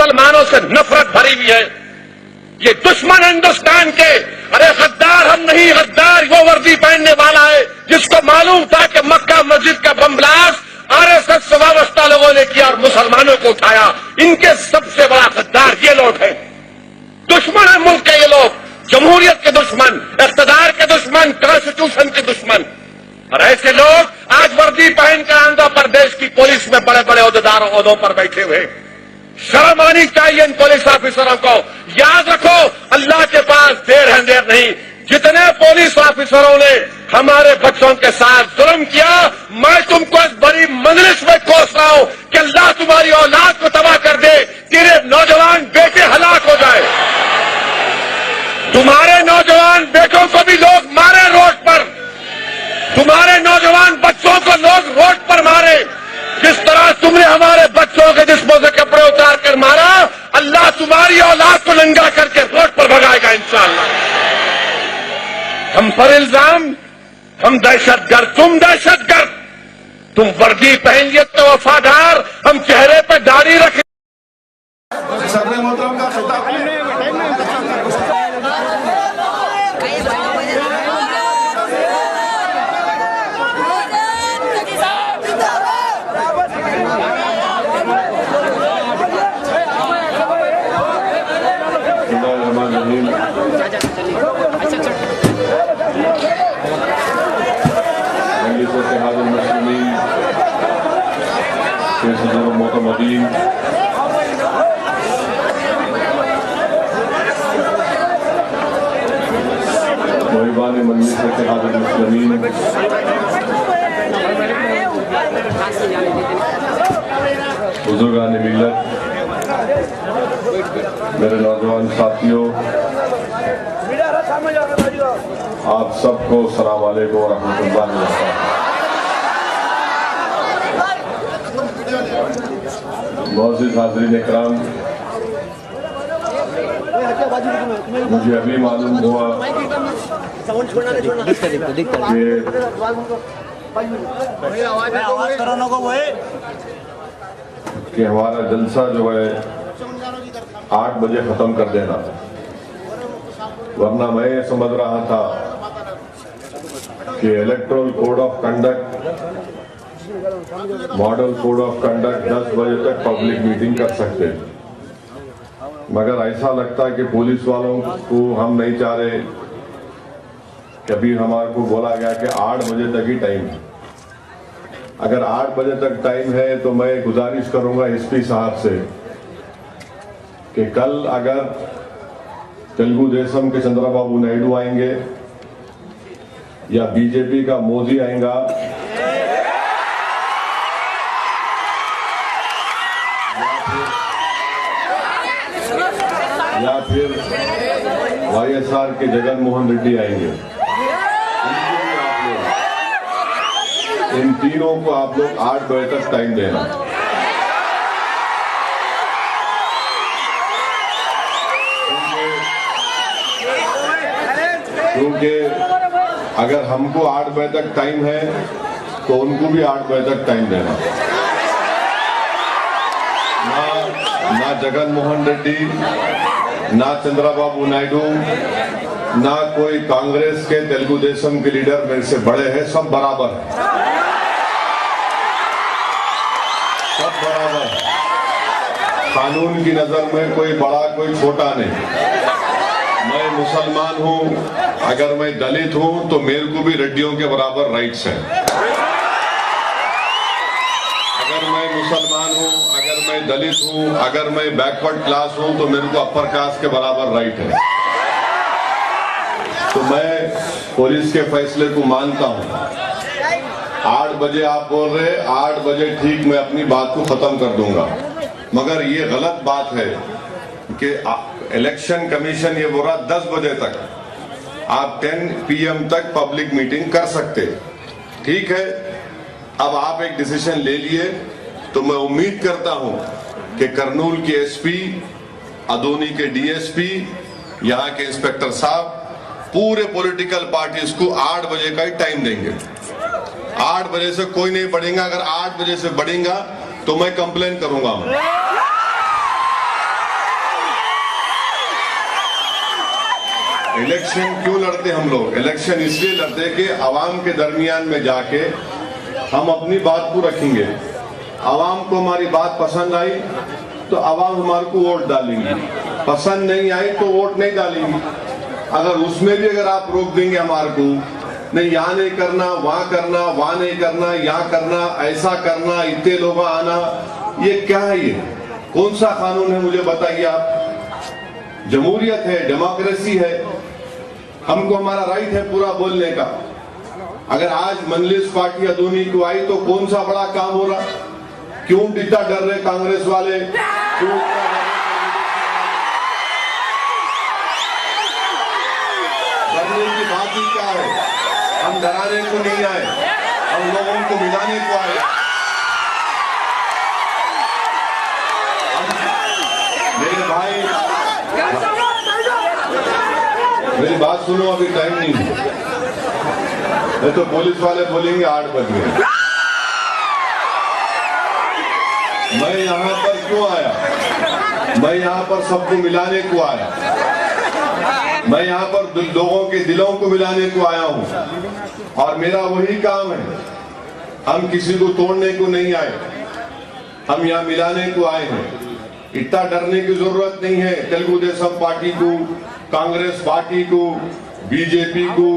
मुसलमानों से नफरत भरी हुई है। ये दुश्मन हिंदुस्तान के, अरे गद्दार हम नहीं, गद्दार वो वर्दी पहनने वाला है जिसको मालूम था कि मक्का मस्जिद का बम ब्लास्ट आरएसएस से वाबस्ता लोगों ने किया और मुसलमानों को उठाया। इनके सबसे बड़ा गद्दार ये लोग हैं। दुश्मन है मुल्क के ये लोग, जमहूरियत के दुश्मन, इख्तिदार के दुश्मन, कॉन्स्टिट्यूशन के दुश्मन। और ऐसे लोग आज वर्दी पहनकर आंध्र प्रदेश की पुलिस में बड़े बड़े ओहदेदारों पर बैठे हुए। शर्म आनी चाहिए इन पुलिस ऑफिसरों को। याद रखो, अल्लाह के पास देर है देर नहीं। जितने पुलिस ऑफिसरों ने हमारे बच्चों के साथ जुल्म किया, मैं तुमको इस बड़ी मजलिस में कोस रहा हूं कि अल्लाह तुम्हारी औलाद को तबाह कर दे, तेरे नौजवान बेटे हलाक हो जाए, तुम्हारे नौजवान बेटों को भी लोग मारे रोड पर, तुम्हारे नौजवान बच्चों को लोग रोड पर मारे। जिस तरह तुमने हमारे बच्चों के जिस्मों से कपड़े उतार कर मारा, अल्लाह तुम्हारी औलाद को नंगा करके रोड पर भगाएगा इंशाअल्लाह। हम पर इल्जाम, हम दहशतगर्द, तुम दहशतगर्द, तुम वर्दी पहनिए तो वफादार, हम चेहरे पे दाढ़ी रखें। बुजुर्गान मिल्लत, मेरे नौजवान साथियों, आप सबको अस्सलाम वालेकुम व रहमतुल्लाहि व बरकातहू। मोअज़्ज़िज़ हाज़रीन इकराम, मुझे अभी मालूम हुआ कि हमारा जलसा जो है 8 बजे खत्म कर देना, वरना मैं ये समझ रहा था कि electoral code of conduct, model code of conduct 10 बजे तक पब्लिक मीटिंग कर सकते, मगर ऐसा लगता है कि पुलिस वालों को हम नहीं चाह रहे। कभी हमारे को बोला गया कि 8 बजे तक ही टाइम है। अगर 8 बजे तक टाइम है तो मैं गुजारिश करूंगा एसपी साहब से कि कल अगर तेलुगु देशम के चंद्रबाबू नायडू आएंगे या बीजेपी का मोदी आएगा या फिर वाईएसआर के जगन मोहन रेड्डी आएंगे, इन तीनों को आप लोग 8 बजे तक टाइम देना। क्योंकि अगर हमको 8 बजे तक टाइम है तो उनको भी 8 बजे तक टाइम देना। ना जगन मोहन रेड्डी, ना चंद्रबाबू नायडू, ना कोई कांग्रेस के तेलुगु देशम के लीडर मेरे से बड़े हैं, सब बराबर हैं, सब बराबर। कानून की नजर में कोई बड़ा कोई छोटा नहीं। मैं मुसलमान हूं, अगर मैं दलित हूं तो मेरे को भी रेड्डियों के बराबर राइट्स हैं। अगर मैं मुसलमान हूं, अगर मैं दलित हूं, अगर मैं बैकवर्ड क्लास हूं तो मेरे को अपर कास्ट के बराबर राइट है। तो मैं पुलिस के फैसले को मानता हूं। 8 बजे आप बोल रहे, 8 बजे ठीक मैं अपनी बात को खत्म कर दूंगा, मगर ये गलत बात है कि इलेक्शन कमीशन ये बोल रहा 10 बजे तक, आप 10 PM तक पब्लिक मीटिंग कर सकते। ठीक है, अब आप एक डिसीजन ले लिए तो मैं उम्मीद करता हूं कि करनूल के एसपी, अदोनी के डीएसपी, यहाँ के इंस्पेक्टर साहब पूरे पॉलिटिकल पार्टीज को 8 बजे का ही टाइम देंगे। 8 बजे से कोई नहीं बढ़ेगा, अगर 8 बजे से बढ़ेगा तो मैं कंप्लेन करूंगा। इलेक्शन क्यों लड़ते हम लोग? इलेक्शन इसलिए लड़ते कि आवाम के दरमियान में जाके हम अपनी बात को रखेंगे। आवाम को हमारी बात पसंद आई तो आवाम हमारे को वोट डालेंगी, पसंद नहीं आई तो वोट नहीं डालेंगी। अगर उसमें भी अगर आप रोक देंगे हमारे को, नहीं यहाँ नहीं करना, वहां करना, वहां नहीं करना, यहाँ करना, ऐसा करना, इतने लोग आना, ये क्या है? ये कौन सा कानून है? मुझे बताइए आप। जमहूरियत है, डेमोक्रेसी है, हमको हमारा राइट है पूरा बोलने का। अगर आज मजलिस पार्टी अदूनी को आई तो कौन सा बड़ा काम हो रहा? क्यों इतना डर रहे कांग्रेस वाले? क्यों डरने की बात ही क्या है? हम डराने को नहीं आए, हम लोगों को मिलाने को आए। मेरे भाई, मेरी बात सुनो, अभी टाइम नहीं है तो पुलिस वाले बोलेंगे 8 बज गए। मैं यहाँ पर क्यों आया? मैं यहाँ पर सबको मिलाने को आया। मैं यहाँ पर लोगों के दिलों को मिलाने को आया हूँ और मेरा वही काम है। हम किसी को तोड़ने को नहीं आए, हम यहाँ मिलाने को आए हैं। इतना डरने की जरूरत नहीं है तेलुगु देशम पार्टी को, कांग्रेस पार्टी को, बीजेपी को,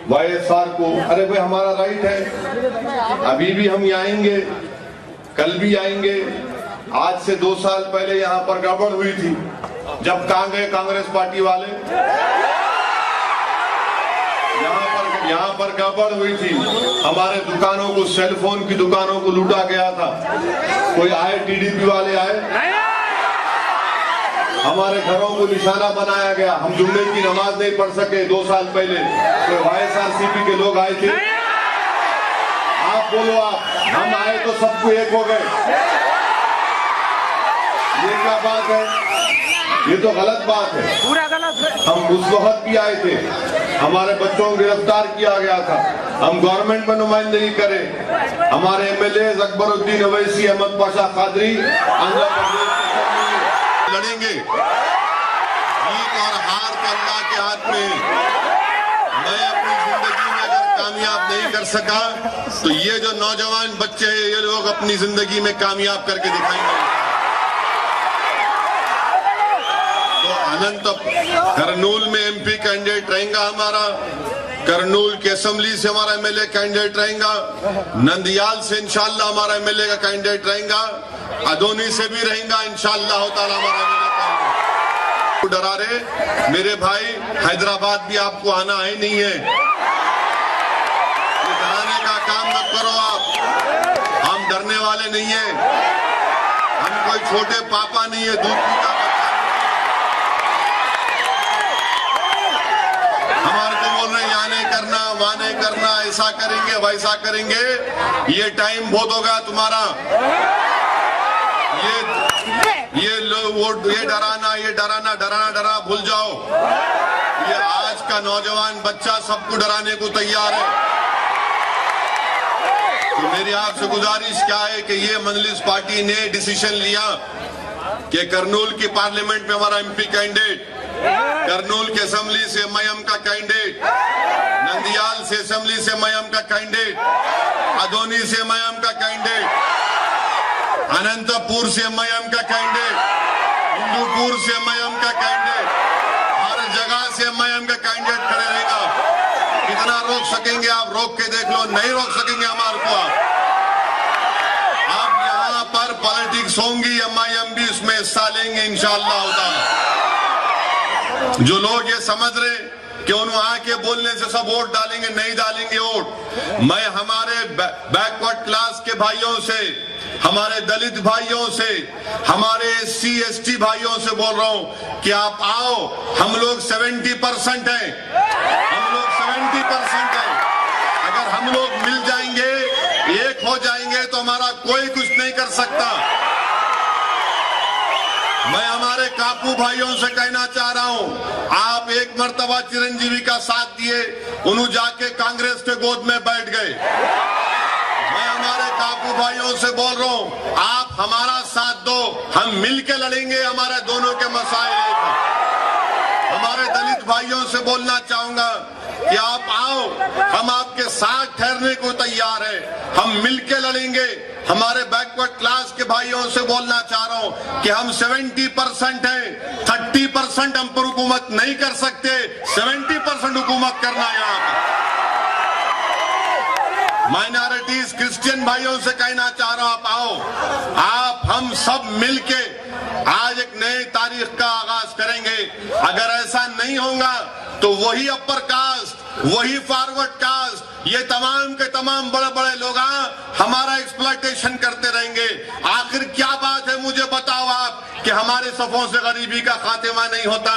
वाईएसआर को। अरे भाई हमारा राइट है, अभी भी हम यहाँ आएंगे, कल भी आएंगे। आज से 2 साल पहले यहाँ पर गड़बड़ हुई थी, जब कहाँ गए कांग्रेस पार्टी वाले? यहाँ पर गड़बड़ हुई थी, हमारे दुकानों को, सेल फोन की दुकानों को लूटा गया था। कोई आए? टीडीपी वाले आए? हमारे घरों को निशाना बनाया गया, हम जुम्मे की नमाज नहीं पढ़ सके 2 साल पहले। कोई वाईएसआरसीपी के लोग आए थे? आप बोलो, आप हम आए तो सबको एक हो गए। ये क्या बात है? ये तो गलत बात है, पूरा गलत है। हम उस वक्त भी आए थे, हमारे बच्चों को गिरफ्तार किया गया था, हम गवर्नमेंट में नुमाइंदगी करें। हमारे एमएलए अकबरुद्दीन अवैसी, अहमद पाशा कादरी आंध्र प्रदेश लड़ेंगे। जीत और हार तो अल्लाह के हाथ में है। मैं अपनी जिंदगी में अगर कामयाब नहीं कर सका तो ये जो नौजवान बच्चे हैं, ये लोग अपनी जिंदगी में कामयाब करके दिखाएंगे। तो अनंत करनूल में एमपी कैंडिडेट रहेगा हमारा, करनूल की असेंबली से हमारा एमएलए कैंडिडेट रहेगा, नंदियाल से इंशाल्लाह हमारा एमएलए का कैंडिडेट रहेगा, अदोनी से भी रहेगा इंशाल्लाह ताला हमारा एमएलए कैंडिडेट। डरा रहे मेरे भाई, हैदराबाद भी आपको आना है नहीं है, ये डराने का काम मत करो आप। हम डरने वाले नहीं है, हम कोई छोटे पापा नहीं है, दूध पीता बच्चा। हमारे को बोल रहे यहाँ नहीं करना, वहां नहीं करना, ऐसा करेंगे वैसा करेंगे। ये टाइम बहुत होगा तुम्हारा। ये डराना भूल जाओ। ये आज का नौजवान बच्चा सबको डराने को तैयार है। तो मेरी आपसे गुजारिश क्या है कि ये मजलिस पार्टी ने डिसीजन लिया कि करनूल की पार्लियामेंट में हमारा एमपी कैंडिडेट, करनूल की असेंबली से एमआईएम का कैंडिडेट, नंदियाल से असेंबली से एमआईएम का कैंडिडेट, अदोनी से एमआईएम का कैंडिडेट, अनंतपुर से एमआईएम का कैंडिडेट, हिंदूपुर से एमआईएम का कैंडिडेट, हर जगह से एमआईएम का कैंडिडेट खड़े रहेगा। कितना रोक सकेंगे आप? रोक के देख लो, नहीं रोक सकेंगे हमारे को आप। यहाँ पर पॉलिटिक्स होंगी, एमआईएम भी उसमें हिस्सा लेंगे इंशाअल्लाह ताला। जो लोग ये समझ रहे कि उन्होंने आके बोलने से सब वोट डालेंगे, नहीं डालेंगे वोट। मैं हमारे बैकवर्ड क्लास के भाइयों से, हमारे दलित भाइयों से, हमारे SC ST भाइयों से बोल रहा हूं कि आप आओ। हम लोग 70% हैं, हम लोग 70% हैं। अगर हम लोग मिल जाएंगे, एक हो जाएंगे तो हमारा कोई कुछ नहीं कर सकता। मैं हमारे कापू भाइयों से कहना चाह रहा हूं, आप एक मर्तबा चिरंजीवी का साथ दिए, उन्होंने जाके कांग्रेस के गोद में बैठ गए। मैं हमारे कापू भाइयों से बोल रहा हूं, आप हमारा साथ दो, हम मिलके लड़ेंगे। हमारे दोनों के मसाइल एक हैं। हमारे दलित भाइयों से बोलना चाहूंगा कि आप आओ, हम आपके साथ ठहरने को तैयार है, हम मिलके लड़ेंगे। हमारे बैकवर्ड क्लास के भाइयों से बोलना चाह रहा हूं कि हम 70% हैं, 30% हम पर हुकूमत नहीं कर सकते, 70% हुकूमत करना यहाँ पर। माइनॉरिटीज क्रिश्चियन भाइयों से कहना चाह रहा हूं, आप आओ, आप हम सब मिलके आज एक नई तारीख का आगाज करेंगे। अगर ऐसा नहीं होगा तो वही अपर कास्ट, वही फॉरवर्ड कास्ट, ये तमाम के तमाम बड़े बड़े लोग हमारा एक्सप्लॉयटेशन करते रहेंगे। आखिर क्या बात है, मुझे बताओ आप, कि हमारे सफों से गरीबी का खात्मा नहीं होता,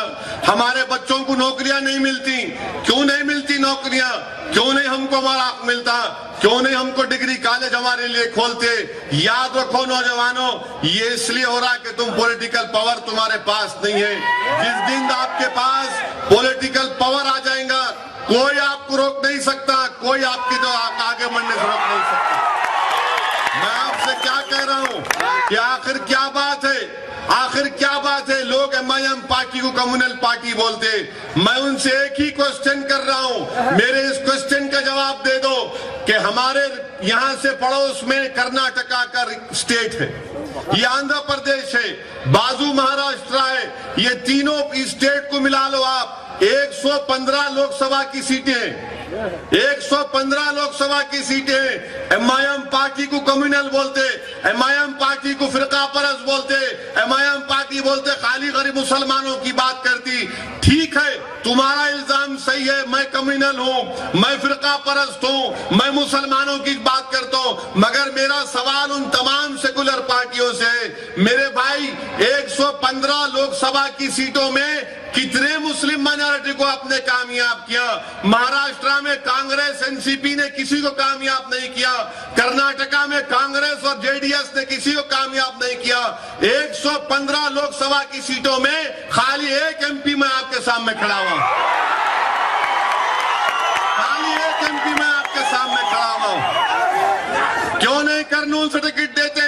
हमारे बच्चों को नौकरियां नहीं मिलती। क्यों नहीं मिलती नौकरियां? क्यों नहीं हमको मौका मिलता? क्यों नहीं हमको डिग्री कॉलेज हमारे लिए खोलते? याद रखो नौजवानों, ये इसलिए हो रहा कि तुम पॉलिटिकल पावर तुम्हारे पास नहीं है। जिस दिन आपके पास पॉलिटिकल पावर आ जाएगा, कोई आपको रोक नहीं सकता, कोई आपके जो आगे बढ़ने से रोक नहीं सकता। मैं आपसे क्या कह रहा हूं कि आखिर क्या बात है, आखिर क्या बात है? लोग एमआईएम पार्टी को कम्युनल पार्टी बोलते। मैं उनसे एक ही क्वेश्चन कर रहा हूं, मेरे इस क्वेश्चन का जवाब दे दो कि हमारे यहां से पड़ोस में कर्नाटका का स्टेट है, ये आंध्र प्रदेश है, बाजू महाराष्ट्र है, ये तीनों स्टेट को मिला लो आप, 115 लोकसभा की सीटें हैं, 115 लोकसभा की सीटें। एमआईएम पार्टी को कम्युनल बोलते, एमआईएम पार्टी को फिरका परस्त बोलते, एमआईएम पार्टी बोलते खाली गरीब मुसलमानों की बात करती। ठीक है, तुम्हारा इल्जाम सही है, मैं कम्युनल हूं, मैं फिरका परस्त हूं, मैं मुसलमानों की बात करता हूं, मगर मेरा सवाल उन तमाम सेकुलर पार्टियों से है, मेरे भाई 115 लोकसभा की सीटों में कितने मुस्लिम माइनॉरिटी को आपने कामयाब किया? महाराष्ट्र में कांग्रेस एनसीपी ने किसी को कामयाब नहीं किया, कर्नाटका में कांग्रेस और जेडीएस ने किसी को कामयाब नहीं किया। 115 लोकसभा की सीटों में खाली एक एमपी मैं आपके सामने खड़ा हुआ, खाली एक एमपी मैं आपके सामने खड़ा हुआ। क्यों नहीं कर्नूल से टिकट देते?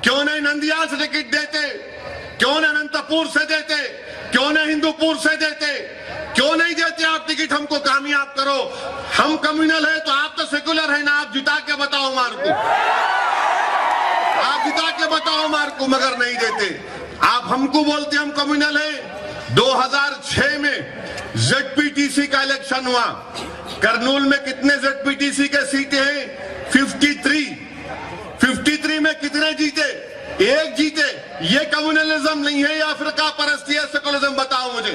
क्यों नहीं नंदियाल से टिकट देते? क्यों नहीं अनंतपुर से देते? क्यों नहीं हिंदूपुर से देते? क्यों नहीं देते आप टिकट? हमको कामयाब करो। हम कम्युनल है तो आप तो सेकुलर है ना, आप जिता के बताओ मार को, आप जिता के बताओ मार को, मगर नहीं देते। आप हमको बोलते हम कम्युनल है। 2006 में जेडपीटीसी का इलेक्शन हुआ, कर्नूल में कितने जेडपीटीसी के सीटें हैं? 53 में कितने जीते? एक जीते। ये कम्युनलिज्म नहीं है या फिरका परस्ती है, सेकुलरिज्म बताओ मुझे।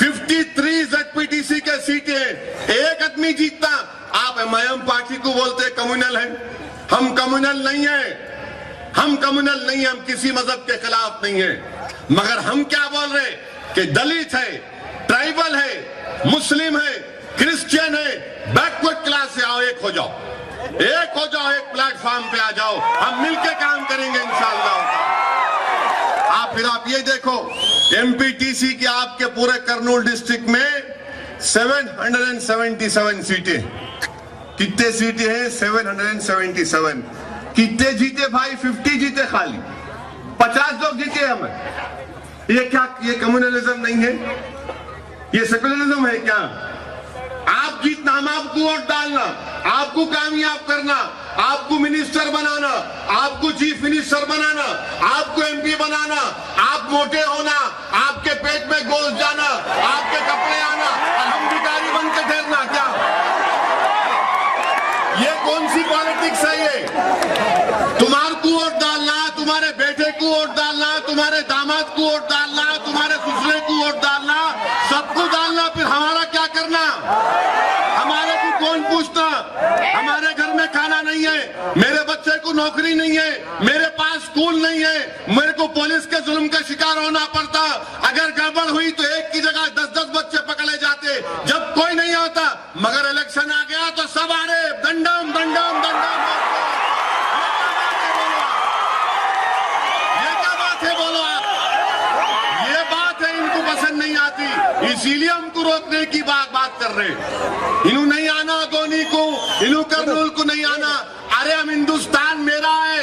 53 जेडपीटीसी के सीटें, एक आदमी जीतता। आप एमआईएम पार्टी को बोलते कम्युनल है। हम कम्युनल नहीं है, हम कम्युनल नहीं है, हम किसी मजहब के खिलाफ नहीं है, मगर हम क्या बोल रहे कि दलित है, ट्राइबल है, मुस्लिम है, क्रिश्चियन है, बैकवर्ड क्लास से आओ, एक हो जाओ, एक हो जाओ, एक प्लेटफॉर्म पे आ जाओ, हम मिलके काम करेंगे इंशाअल्लाह। आप ये देखो, एमपीटीसी के आपके पूरे कर्नूल डिस्ट्रिक्ट में 777 सीटें। कितने सीटें हैं? 777। कितने जीते भाई? 50 जीते, खाली 50 लोग जीते हमें। ये क्या, ये कम्युनलिज्म नहीं है, ये सेकुलरिज्म है क्या? आप जीतना, हम आपको वोट डालना, आपको कामयाब करना, आपको मिनिस्टर बनाना, आपको चीफ मिनिस्टर बनाना, आपको एमपी बनाना, आप मोटे होना, आपके पेट में गोश्त जाना, आपके कपड़े आना, और हम भिखारी बन के ठहरना। क्या ये कौन सी पॉलिटिक्स है? ये तुम्हारे को वोट डालना, तुम्हारे बेटे को वोट डालना, तुम्हारे दामाद को वोट डालना, तुम्हारे ससुरे को वोट डालना, सबको डालना, फिर हमारा क्या करना? हमारे को कौन पूछता? हमारे घर में खाना नहीं है, मेरे बच्चे को नौकरी नहीं है, मेरे पास स्कूल नहीं है, मेरे को पुलिस के जुल्म का शिकार होना पड़ता। अगर गड़बड़ हुई तो एक की जगह 10-10 बच्चे पकड़े जाते, जब कोई नहीं आता। मगर इलेक्शन आ गया तो सब आ रहे, दंडम दंडम दंडम। ये क्या बात है, बोलो आप? ये बात है, इनको पसंद नहीं आती, इसीलिए हमको रोकने की बात कर रहे। इन्हों नहीं आना, गोनी को, इन्हों कर्नूल को नहीं आना। अरे हम, हिंदुस्तान मेरा है,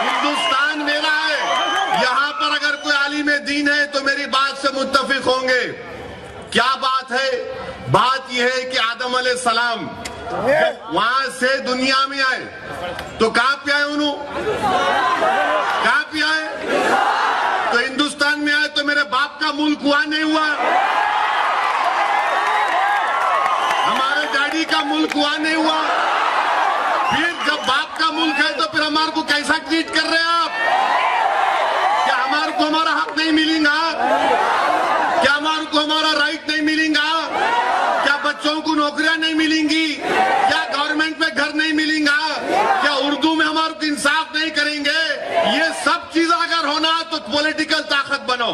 हिंदुस्तान मेरा है। यहाँ पर अगर कोई तालीम दीन है तो मेरी बात से मुत्तफिक होंगे। क्या बात है? बात यह है कि आदम अलैहिस्सलाम वहां से दुनिया में आए तो कहां पे आए? उन्होंने कहां पे आए? तो हिंदुस्तान में आए तो मेरे बाप का मुल्क हुआ नहीं हुआ? हमारे डैडी का मुल्क हुआ नहीं हुआ? फिर जब बाप का मुल्क है तो फिर हमारे को कैसा ट्रीट कर रहे हैं आप? क्या हमारे को हमारा हक नहीं मिलेगा? क्या हमारे को हमारा राइट नहीं मिलेगा? क्या बच्चों को नौकरियां नहीं मिलेंगी? क्या गवर्नमेंट में घर नहीं मिलेगा? क्या उर्दू में हमारे को इंसाफ नहीं करेंगे? ये सब चीज अगर होना तो पॉलिटिकल ताकत बनो,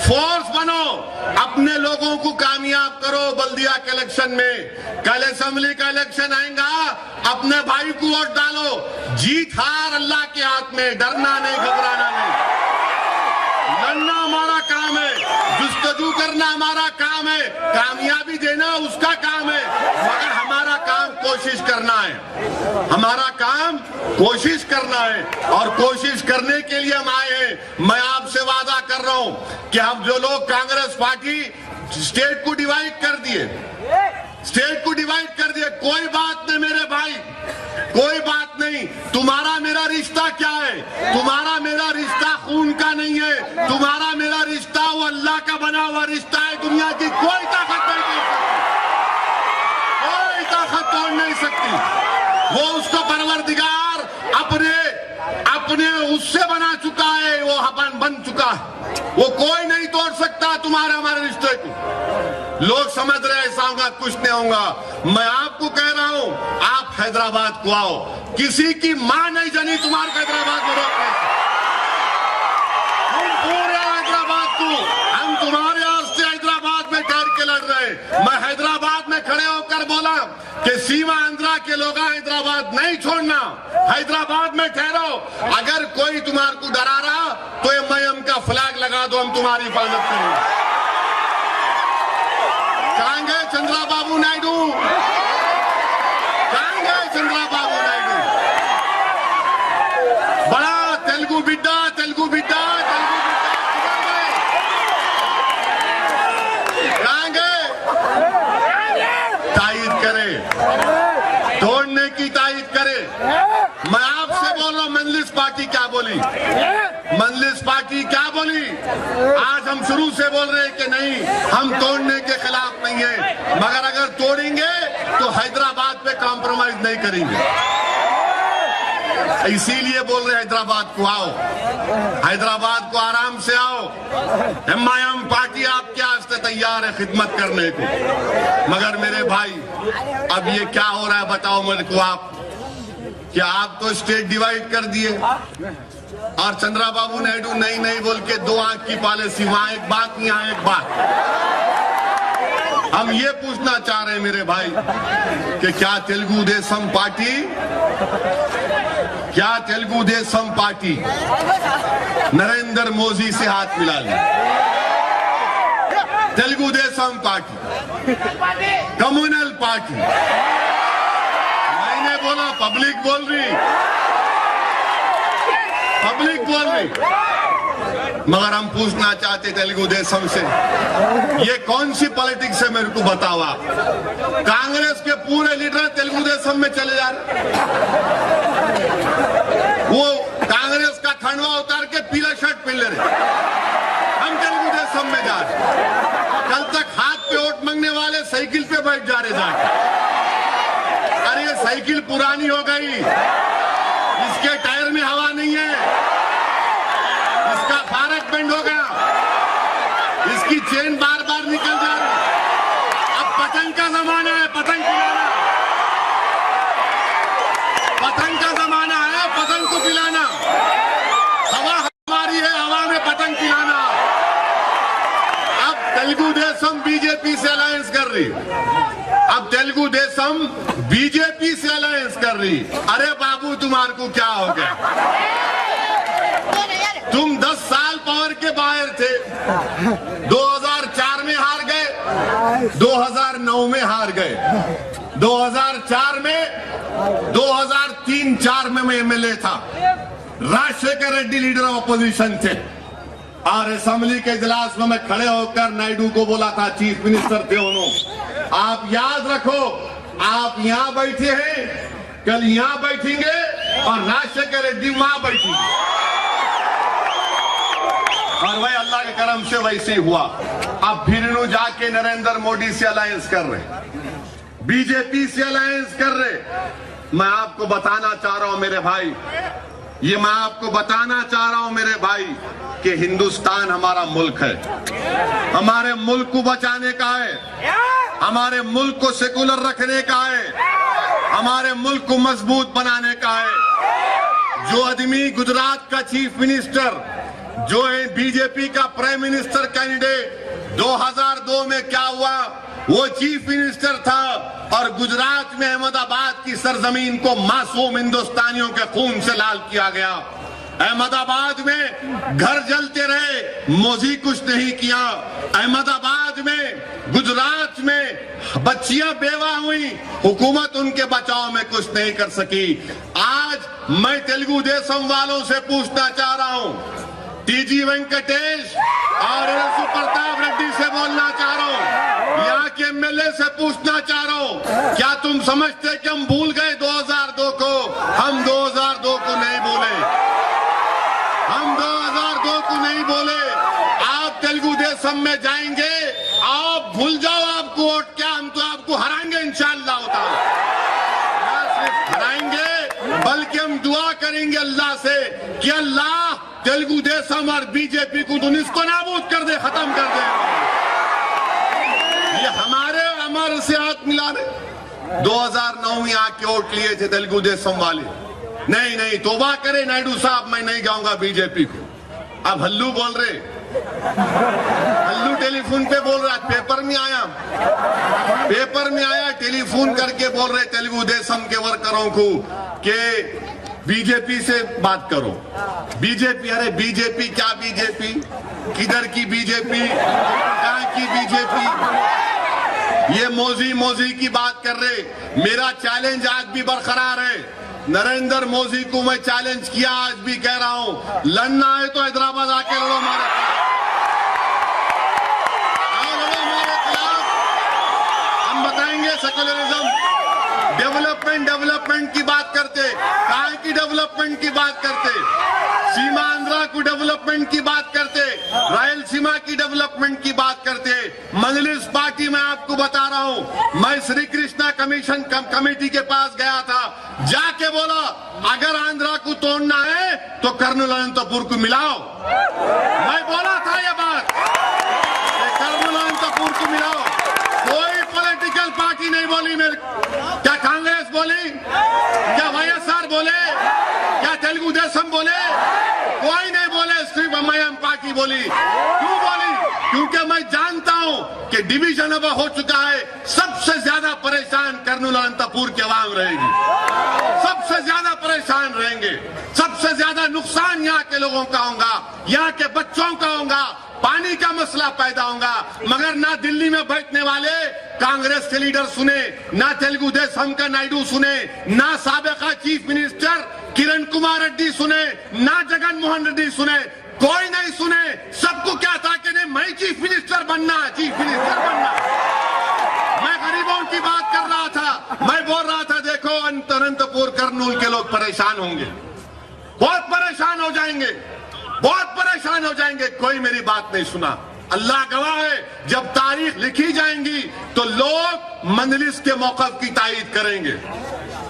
फोर्स बनो, अपने लोगों को कामयाब करो। बल्दिया के इलेक्शन में, कल असेंबली का इलेक्शन आएगा, अपने भाई को वोट डालो। जीत हार अल्लाह के हाथ में, डरना नहीं, घबराना नहीं। लड़ना हमारा काम है, जुस्तजू करना हमारा काम है, कामयाबी देना उसका काम है, मगर हमारा काम कोशिश करना है। हमारा काम कोशिश करना है और कोशिश करने के लिए हम आए हैं। मैं आपसे वादा कर रहा हूं कि हम जो लोग कांग्रेस पार्टी स्टेट को डिवाइड कर दिए, कोई बात नहीं मेरे भाई, कोई बात नहीं। तुम्हारा मेरा रिश्ता क्या है? तुम्हारा मेरा रिश्ता खून का नहीं है, तुम्हारा मेरा रिश्ता वो अल्लाह का बना हुआ रिश्ता है। दुनिया की कोई ताकत नहीं तोड़ सकती, कोई ताकत तोड़ नहीं सकती। वो उसको परवरदिगार अपने उससे बना चुका है, वो बन चुका है, वो कोई नहीं तोड़ सकता तुम्हारे हमारे रिश्ते को। लोग समझ रहे ऐसा होगा, कुछ नहीं होगा। मैं आपको कह रहा हूं, आप हैदराबाद को आओ, किसी की मां नहीं जनी तुम्हारे हैदराबाद में रोक नहीं सकते। हम पूरे हैदराबाद को, हम तुम्हारे वास्ते हैदराबाद में ठहर के लड़ रहे। मैं हैदराबाद में खड़े होकर बोला कि सीमा आंध्रा के लोग हैदराबाद नहीं छोड़ना, हैदराबाद में ठहरो। अगर कोई तुम्हारे को डरा रहा तो ये मयम का फ्लैग लगा दो, हम तुम्हारी हिफाजत करेंगे। कहां गए चंद्रबाबू नायडू? कहां गए चंद्रबाबू नायडू? बड़ा तेलुगु बिड्डा कहां गए? तायद करे, तोड़ने की तायद करे। मैं आपसे बोल रहा हूं, मंजलिस पार्टी क्या बोली? मंजलिस पार्टी क्या बोली? आज हम शुरू से बोल रहे हैं कि नहीं, हम तोड़ने के खिलाफ नहीं है, मगर अगर तोड़ेंगे तो हैदराबाद पे कॉम्प्रोमाइज नहीं करेंगे। इसीलिए बोल रहे हैदराबाद को आओ, हैदराबाद को आराम से आओ। एमआईएम पार्टी आपके वास्ते तैयार है खिदमत करने को। मगर मेरे भाई, अब ये क्या हो रहा है बताओ मेरे को आप? क्या आप तो स्टेट डिवाइड कर दिए और चंद्रबाबू नायडू नहीं बोल के दो आंख की पॉलिसी, वहां एक बात यहाँ एक बात। हम ये पूछना चाह रहे हैं मेरे भाई कि क्या तेलुगु देशम पार्टी नरेंद्र मोदी से हाथ मिला ली? तेलुगु देशम पार्टी कम्युनल पार्टी, मैंने बोला पब्लिक बोल रही, मगर हम पूछना चाहते तेलुगु देशम से, ये कौन सी पॉलिटिक्स है मेरे को बताओ आप? कांग्रेस के पूरे लीडर तेलुगु देशम में चले जा रहे, वो कांग्रेस का खंडवा उतार के पीला शर्ट पहन ले रहे, हम तेलुगु देशम में जा रहे। कल तक हाथ पे वोट मांगने वाले साइकिल पे बैठ जा रहे जाके। अरे ये साइकिल पुरानी हो गई, इसके टायर में हवा नहीं है, इसका फारक बेंड हो गया, इसकी चेन बार बार निकल जा रही। अब पतंग का जमाना है, पतंग पिलाना, पतंग का जमाना है, पतंग को पिलाना। हवा हमारी है, हवा में पतंग पिलाना। अब तेलुगु देशम बीजेपी से अलायंस कर रही, अब तेलुगु देशम बीजेपी से अलायंस कर रही। अरे बाबू, तुम्हारे को क्या हो गया? तुम 10 साल पावर के बाहर थे, 2004 में हार गए, 2009 में हार गए, 2004 में 2003-4 में मैं एमएलए था, Rajasekhar Reddy leader of opposition थे। और असेंबली के इजलास में मैं खड़े होकर नायडू को बोला था, चीफ मिनिस्टर थे उन्होंने, आप याद रखो आप यहां बैठे हैं, कल यहां बैठेंगे और राजशेखर रेड्डी वहां बैठेंगे। और वही अल्लाह के करम से वैसे ही हुआ। अब फिर इन्हों जाके नरेंद्र मोदी से अलायंस कर रहे, बीजेपी से अलायंस कर रहे। मैं आपको बताना चाह रहा हूं मेरे भाई, ये मैं आपको बताना चाह रहा हूं मेरे भाई कि हिंदुस्तान हमारा मुल्क है, हमारे मुल्क को बचाने का है, हमारे मुल्क को सेकुलर रखने का है, हमारे मुल्क को मजबूत बनाने का है। जो आदमी गुजरात का चीफ मिनिस्टर, जो है बीजेपी का प्राइम मिनिस्टर कैंडिडेट, 2002 में क्या हुआ, वो चीफ मिनिस्टर था और गुजरात में अहमदाबाद की सरजमीन को मासूम हिंदुस्तानियों के खून से लाल किया गया। अहमदाबाद में घर जलते रहे, मोदी कुछ नहीं किया। अहमदाबाद में, गुजरात में बच्चियां बेवा हुई, हुकूमत उनके बचाव में कुछ नहीं कर सकी। आज मैं तेलुगु देशम वालों से पूछना चाह रहा हूं, टीजी वेंकटेश और प्रताप रेड्डी से बोलना चाह रहा हूं, यहाँ के एमएलए से पूछना चाह रहा हूं, क्या तुम समझते कि हम भूल गए 2002 को? हम 2002 को नहीं भूले, हम 2002 को नहीं बोले। आप तेलुगु देशम में जाएंगे, आप भूल जाओ आपको वोट क्या, हम तो आपको हराएंगे इंशाअल्लाह। होता सिर्फ हराएंगे, बल्कि हम दुआ करेंगे अल्लाह से कि अल्लाह तेलुगु देशम और बीजेपी को तो इसको नाबूद कर दे, खत्म कर दे। ये हमारे से हाथ मिला रहे। 2009 में आके वोट लिए थे तेलुगु देशम वाले, नहीं तौबा करे नायडू साहब, मैं नहीं गाऊंगा बीजेपी को। अब हल्लू बोल रहे, हल्लू टेलीफोन पे बोल रहा, पेपर में आया टेलीफोन करके बोल रहे तेलुगु देशम के वर्करों को कि बीजेपी से बात करो। बीजेपी, अरे बीजेपी क्या बीजेपी, किधर की बीजेपी, कहां की बीजेपी? ये मोदी की बात कर रहे। मेरा चैलेंज आज भी बरकरार है, नरेंद्र मोदी को मैं चैलेंज किया, आज भी कह रहा हूं, लड़ना है तो हैदराबाद आके लड़ो हमारे खिलाफ। हम बताएंगे सेकुलरिज्म, डेवलपमेंट की बात करते, कहां की डेवलपमेंट की बात करते, सीमांध्रा को डेवलपमेंट की बात करते, रायलसीमा की डेवलपमेंट की बात करते। मजलिस पार्टी में आपको बता रहा हूं, मैं श्री कृष्णा कमीशन कमेटी के पास गया था, जाके बोला अगर आंध्रा को तोड़ना है तो कर्नूल अनंतपुर को मिलाओ। मैं बोला था ये बात, कर्नूल अनंतपुर को मिलाओ। कोई पॉलिटिकल पार्टी नहीं बोली मेरे, क्या कांग्रेस बोली, क्या वाईएसआर बोले, क्या तेलुगु देशम बोले, कोई नहीं बोले, सिर्फ एमआईएम पार्टी बोली। क्यों बोली? क्योंकि मैं जानता हूं कि डिवीजन अब हो चुका है। सबसे ज्यादा परेशान कर्नूल अनंतपुर की आवाम रहेगी, सबसे ज्यादा परेशान रहेंगे, सबसे ज्यादा नुकसान यहाँ के लोगों का होगा, यहाँ के बच्चों का होगा, पानी का मसला पैदा होगा। मगर ना दिल्ली में बैठने वाले कांग्रेस के लीडर सुने, ना तेलुगु देशम का नायडू सुने, ना साबिका चीफ मिनिस्टर किरण कुमार रेड्डी सुने, ना जगन मोहन रेड्डी सुने, कोई नहीं सुने। सबको क्या था कि नहीं मैं चीफ मिनिस्टर बनना। मैं गरीबों की बात कर रहा था, मैं बोल रहा था देखो अनंतपुर कर्नूल के लोग परेशान होंगे, बहुत परेशान हो जाएंगे, बहुत परेशान हो जाएंगे। कोई मेरी बात नहीं सुना। अल्लाह गवाह है, जब तारीख लिखी जाएंगी तो लोग मजलिस के मौक़िफ़ की तायीद करेंगे।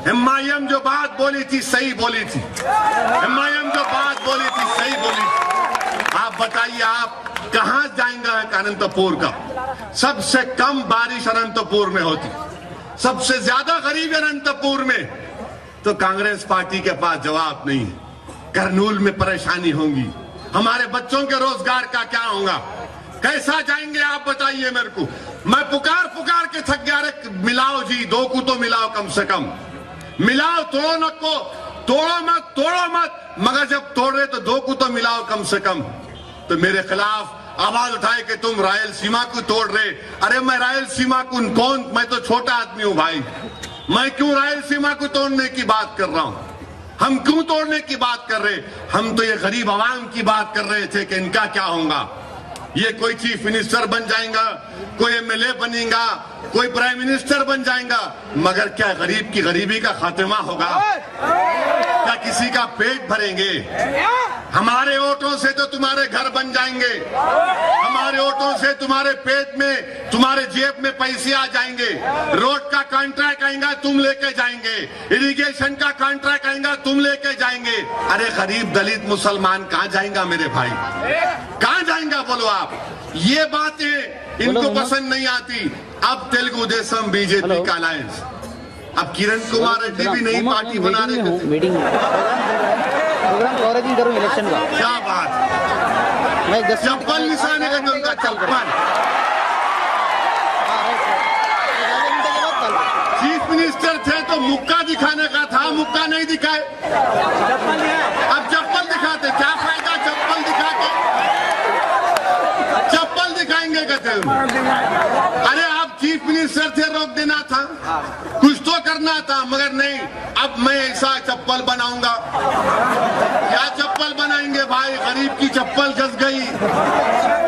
एमआईएम जो बात बोली थी सही बोली थी, एमआईएम जो बात बोली थी सही बोली थी। आप बताइए आप कहां जाएंगे अनंतपुर का? सबसे कम बारिश अनंतपुर में होती, सबसे ज्यादा गरीबी अनंतपुर में, तो कांग्रेस पार्टी के पास जवाब नहीं है। कर्नूल में परेशानी होगी, हमारे बच्चों के रोजगार का क्या होगा, कैसा जाएंगे आप बताइए मेरे को। मैं पुकार के थक गया, रे मिलाओ जी, दो को तो मिलाओ कम से कम, मिलाओ, तोड़ो न को, तोड़ो मत, मगर जब तोड़ रहे तो दो को तो मिलाओ कम से कम। तो मेरे खिलाफ आवाज उठाए कि तुम रायलसीमा को तोड़ रहे। अरे मैं रायलसीमा को कौन, मैं तो छोटा आदमी हूं भाई, मैं क्यों रायलसीमा को तोड़ने की बात कर रहा हूं? हम क्यों तोड़ने की बात कर रहे? हम तो ये गरीब आवाम की बात कर रहे थे कि इनका क्या होगा। ये कोई चीफ मिनिस्टर बन जाएगा, कोई एमएलए बनेगा, कोई प्राइम मिनिस्टर बन जाएगा, मगर क्या गरीब की गरीबी का खात्मा होगा? क्या किसी का पेट भरेंगे? हमारे वोटों से तो तुम्हारे घर बन जाएंगे, हमारे वोटों से तुम्हारे पेट में, तुम्हारे जेब में पैसे आ जाएंगे। रोड का कॉन्ट्रैक्ट आएगा तुम लेके जाएंगे, इरिगेशन का कॉन्ट्रैक्ट आएगा तुम लेके जाएंगे। अरे गरीब दलित मुसलमान कहाँ जाएगा मेरे भाई? कहाँ जाएगा बोलो आप? ये बातें इनको पसंद नहीं आती। अब तेलुगु देशम बीजेपी का अलायंस, अब किरण कुमार रेड्डी भी नई पार्टी बना रहे थे। मीटिंग प्रोग्राम कवरेजिंग करूँ इलेक्शन का। क्या बात, मैं चप्पल निशाने का उनका चप्पल। चीफ मिनिस्टर थे तो मुक्का दिखाने का था, मुक्का नहीं दिखाए। अब चप्पल दिखाते, क्या फायदा चप्पल दिखा के? चप्पल दिखाएंगे कहते हैं। अरे आप चीफ मिनिस्टर थे, रोक देना था, कुछ तो करना था, मगर नहीं। अब मैं ऐसा चप्पल बनाऊंगा। क्या चप्पल बनाएंगे भाई? गरीब की चप्पल घस गई।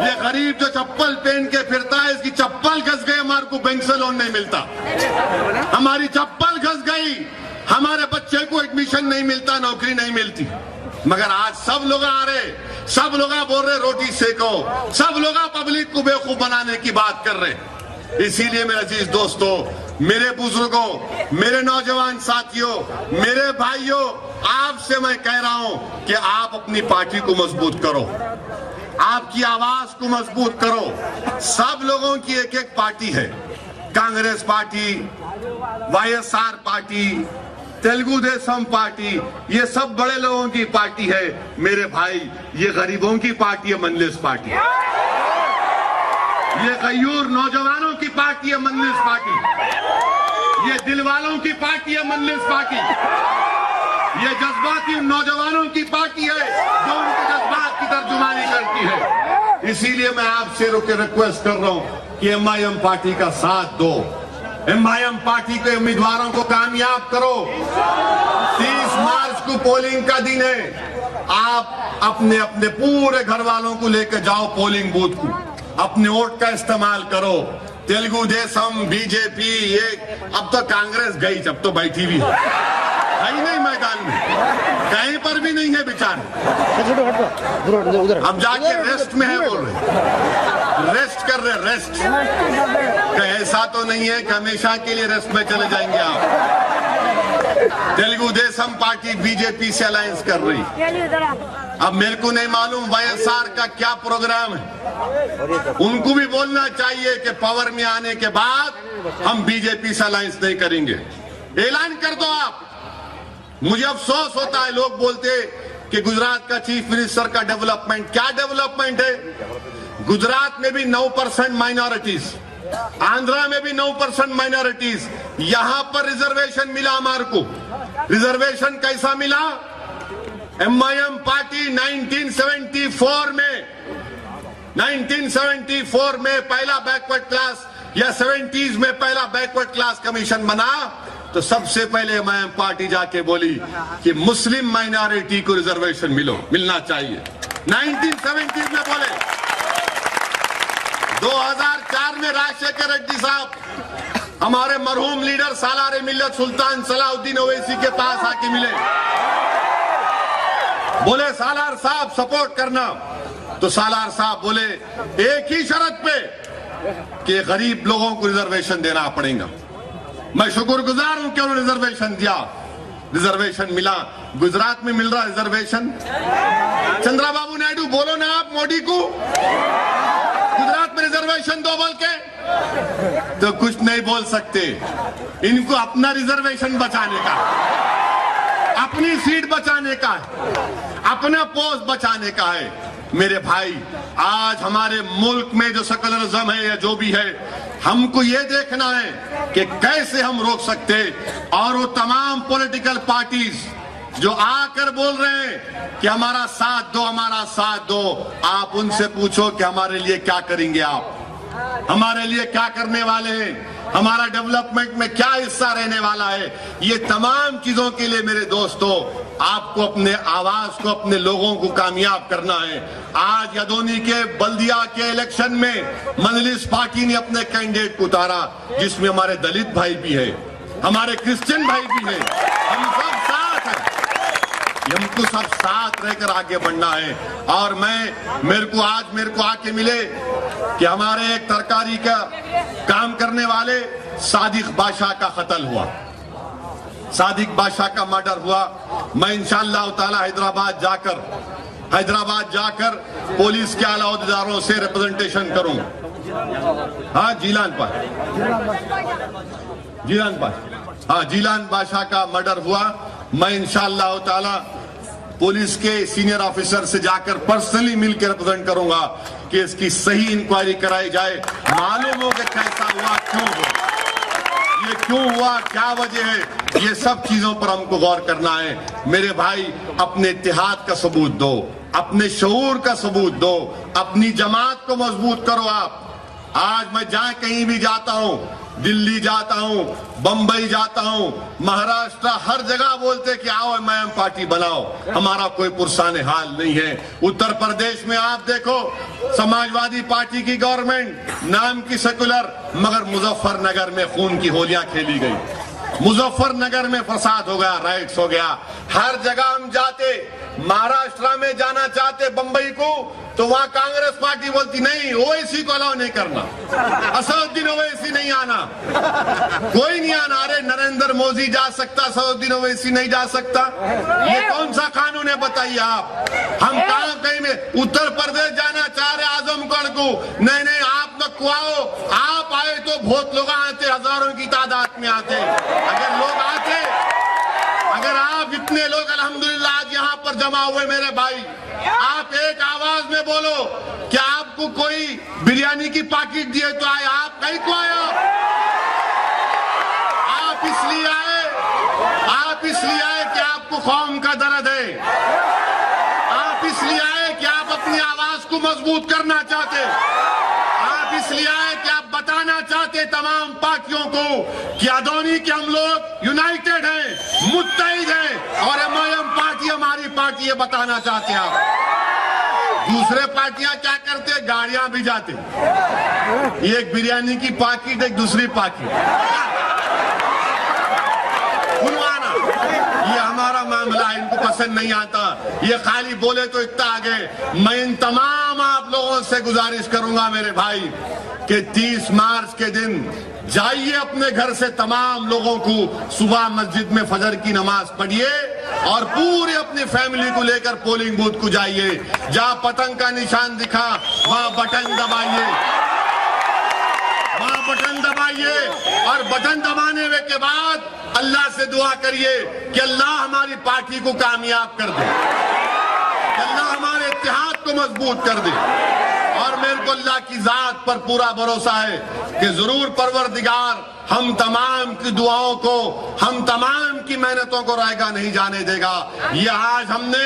ये गरीब जो चप्पल पहन के फिरता है, इसकी चप्पल घस गई, हमारे को बैंक से लोन नहीं मिलता। हमारी चप्पल घस गई, हमारे बच्चे को एडमिशन नहीं मिलता, नौकरी नहीं मिलती। मगर आज सब लोग आ रहे, सब लोग बोल रहे रोटी सेको, सब लोग पब्लिक को बेवकूफ बनाने की बात कर रहे। इसीलिए मेरे अजीज दोस्तों, मेरे बुजुर्गों, मेरे नौजवान साथियों, मेरे भाइयों, आपसे मैं कह रहा हूं कि आप अपनी पार्टी को मजबूत करो, आपकी आवाज को मजबूत करो। सब लोगों की एक एक पार्टी है, Congress party, YSR party, Telugu Desam party, ये सब बड़े लोगों की पार्टी है। मेरे भाई, ये गरीबों की पार्टी है, मनलेस पार्टी। ये गयूर नौजवानों की पार्टी है, मनलेस पार्टी। ये दिल वालों की पार्टी है, मनलेस पार्टी। ये जज्बाती नौजवानों की पार्टी है जो उनके जज्बात की तर्जुमानी करती है। इसीलिए मैं आपसे रिक्वेस्ट कर रहा हूं कि एमआईएम पार्टी का साथ दो, एमआईएम पार्टी के उम्मीदवारों को कामयाब करो। 30 मार्च को पोलिंग का दिन है। आप अपने अपने पूरे घर वालों को लेकर जाओ पोलिंग बूथ को, अपने वोट का इस्तेमाल करो। तेलुगु देशम, बीजेपी, ये अब तो कांग्रेस गई, जब तो बैठी भी है ही नहीं मैदान में, कहीं पर भी नहीं है बेचारे। अब जाके रेस्ट में है, बोल रहे रेस्ट कर रहे, रेस्ट। ऐसा तो नहीं है कि हमेशा के लिए रेस्ट में चले जाएंगे आप। तेलुगु देशम पार्टी बीजेपी से अलायंस कर रही। अब मेरे को नहीं मालूम वाईएसआर का क्या प्रोग्राम है। उनको भी बोलना चाहिए कि पावर में आने के बाद हम बीजेपी से अलायंस नहीं करेंगे। ऐलान कर दो आप। मुझे अफसोस होता है, लोग बोलते कि गुजरात का चीफ मिनिस्टर का डेवलपमेंट, क्या डेवलपमेंट है? गुजरात में भी 9% माइनॉरिटीज, आंध्रा में भी 9% माइनॉरिटीज। यहां पर रिजर्वेशन मिला हमारे को। रिजर्वेशन कैसा मिला? एमआईएम पार्टी 1974 में पहला बैकवर्ड क्लास या 70s में पहला बैकवर्ड क्लास कमीशन बना, तो सबसे पहले एमआईएम पार्टी जाके बोली कि मुस्लिम माइनॉरिटी को रिजर्वेशन मिलना चाहिए। 1970s में बोले। 2004 में राजशेखर रेड्डी साहब, हमारे मरहूम लीडर सालार मिल्लत सुल्तान सलाउद्दीन ओवैसी के पास आके मिले, बोले सालार साहब सपोर्ट करना। तो सालार साहब बोले एक ही शर्त पे कि गरीब लोगों को रिजर्वेशन देना पड़ेगा। मैं शुक्रगुजार हूं कि उन्होंने रिजर्वेशन दिया। रिजर्वेशन मिला। गुजरात में मिल रहा रिजर्वेशन। चंद्रबाबू नायडू बोलो ना आप मोदी को, गुजरात में रिजर्वेशन दो बोल के, तो कुछ नहीं बोल सकते। इनको अपना रिजर्वेशन बचाने का, अपनी सीट बचाने का है, अपना पोस्ट बचाने का है। मेरे भाई, आज हमारे मुल्क में जो सेकुलरिज्म है या जो भी है, हमको ये देखना है कि कैसे हम रोक सकते। और वो तमाम पॉलिटिकल पार्टीज जो आकर बोल रहे हैं कि हमारा साथ दो, हमारा साथ दो, आप उनसे पूछो कि हमारे लिए क्या करेंगे, आप हमारे लिए क्या करने वाले हैं, हमारा डेवलपमेंट में क्या हिस्सा रहने वाला है। ये तमाम चीजों के लिए मेरे दोस्तों आपको अपने आवाज को, अपने लोगों को कामयाब करना है। आज यदोनी के बल्दिया के इलेक्शन में मजलिस पार्टी ने अपने कैंडिडेट को उतारा, जिसमें हमारे दलित भाई भी है, हमारे क्रिश्चियन भाई भी है, हम सब साथ हैं। हमको सब साथ रहकर आगे बढ़ना है। और मेरे को आके मिले कि हमारे एक तरकारी का काम करने वाले सादिक बादशाह का कत्ल हुआ, सादिक बादशाह का मर्डर हुआ। मैं इंशाअल्लाह ताला हैदराबाद जाकर पुलिस के आला अहदेदारों से रिप्रेजेंटेशन करूंगा। हाँ, जीलान बादशाह का मर्डर हुआ। मैं इंशाअल्लाह ताला पुलिस के सीनियर ऑफिसर से जाकर पर्सनली मिलकर रिप्रेजेंट करूंगा कि इसकी सही इंक्वायरी कराई जाए, मालूम हो कि कैसा हुआ, क्यों हुआ, क्या वजह है, ये सब चीजों पर हमको गौर करना है। मेरे भाई, अपने इत्तेहाद का सबूत दो, अपने शऊर का सबूत दो, अपनी जमात को मजबूत करो। आप आज मैं जहां कहीं भी जाता हूं, दिल्ली जाता हूं, बंबई जाता हूं, महाराष्ट्र, हर जगह बोलते कि आओ एमआईएम पार्टी बनाओ, हमारा कोई पुरसान हाल नहीं है। उत्तर प्रदेश में आप देखो, समाजवादी पार्टी की गवर्नमेंट, नाम की सेकुलर, मगर मुजफ्फरनगर में खून की होलियां खेली गई, मुजफ्फरनगर में फसाद हो गया, राइट्स हो गया। हर जगह हम जाते, महाराष्ट्र में जाना चाहते, बंबई को, तो वहां कांग्रेस पार्टी बोलती नहीं, ओवैसी को अलाउ नहीं करना, असदुद्दीन ओवैसी नहीं आना, कोई नहीं आना। अरे नरेंद्र मोदी जा सकता, असदुद्दीन ओवैसी नहीं जा सकता? ये कौन सा कानून है बताइए आप? हम कहीं में उत्तर प्रदेश जाना चाह रहे, आजमगढ़ को, नहीं आप लोग को आओ, आप आए तो बहुत लोग आते, हजारों की तादाद में आते। अगर लोग आते, अगर आप इतने लोग अल्हम्दुलिल्लाह आज यहाँ पर जमा हुए मेरे भाई, आप एक आवाज में बोलो कि आपको कोई बिरयानी की पैकेट दिए तो आए, आप कहीं को आए? आप इसलिए आए कि आपको कौम का दर्द है, आप इसलिए आए कि आप अपनी आवाज को मजबूत करना चाहते, आप इसलिए आए कि आप बताना चाहते तमाम पार्टियों को कि अदौनी के हम लोग यूनाइटेड हैं, मुत्तहिद हैं, और एमआईएम पार्टी हमारी पार्टी है, बताना चाहते हैं आप। दूसरे पार्टियां क्या करते, गाड़ियां भी जाते, एक बिरयानी की पैकेट, एक दूसरी पैकेट, ये हमारा मामला, इनको पसंद नहीं आता, ये खाली बोले तो इतना आगे। मैं इन तमाम आप लोगों से गुजारिश करूंगा मेरे भाई कि 30 मार्च के दिन जाइए अपने घर से, तमाम लोगों को सुबह मस्जिद में फजर की नमाज पढ़िए और पूरी अपनी फैमिली को लेकर पोलिंग बूथ को जाइए। जहां पतंग का निशान दिखा वहां बटन दबाइए, वहां बटन दबाइए, और बटन दबाने के बाद अल्लाह से दुआ करिए कि अल्लाह हमारी पार्टी को कामयाब कर दे, कि अल्लाह हमारे इत्तेहाद को मजबूत कर दे। और मेरे को अल्लाह की जात पर पूरा भरोसा है कि जरूर परवरदिगार हम तमाम की दुआओं को, हम तमाम की मेहनतों को रायगा नहीं जाने देगा। ये आज हमने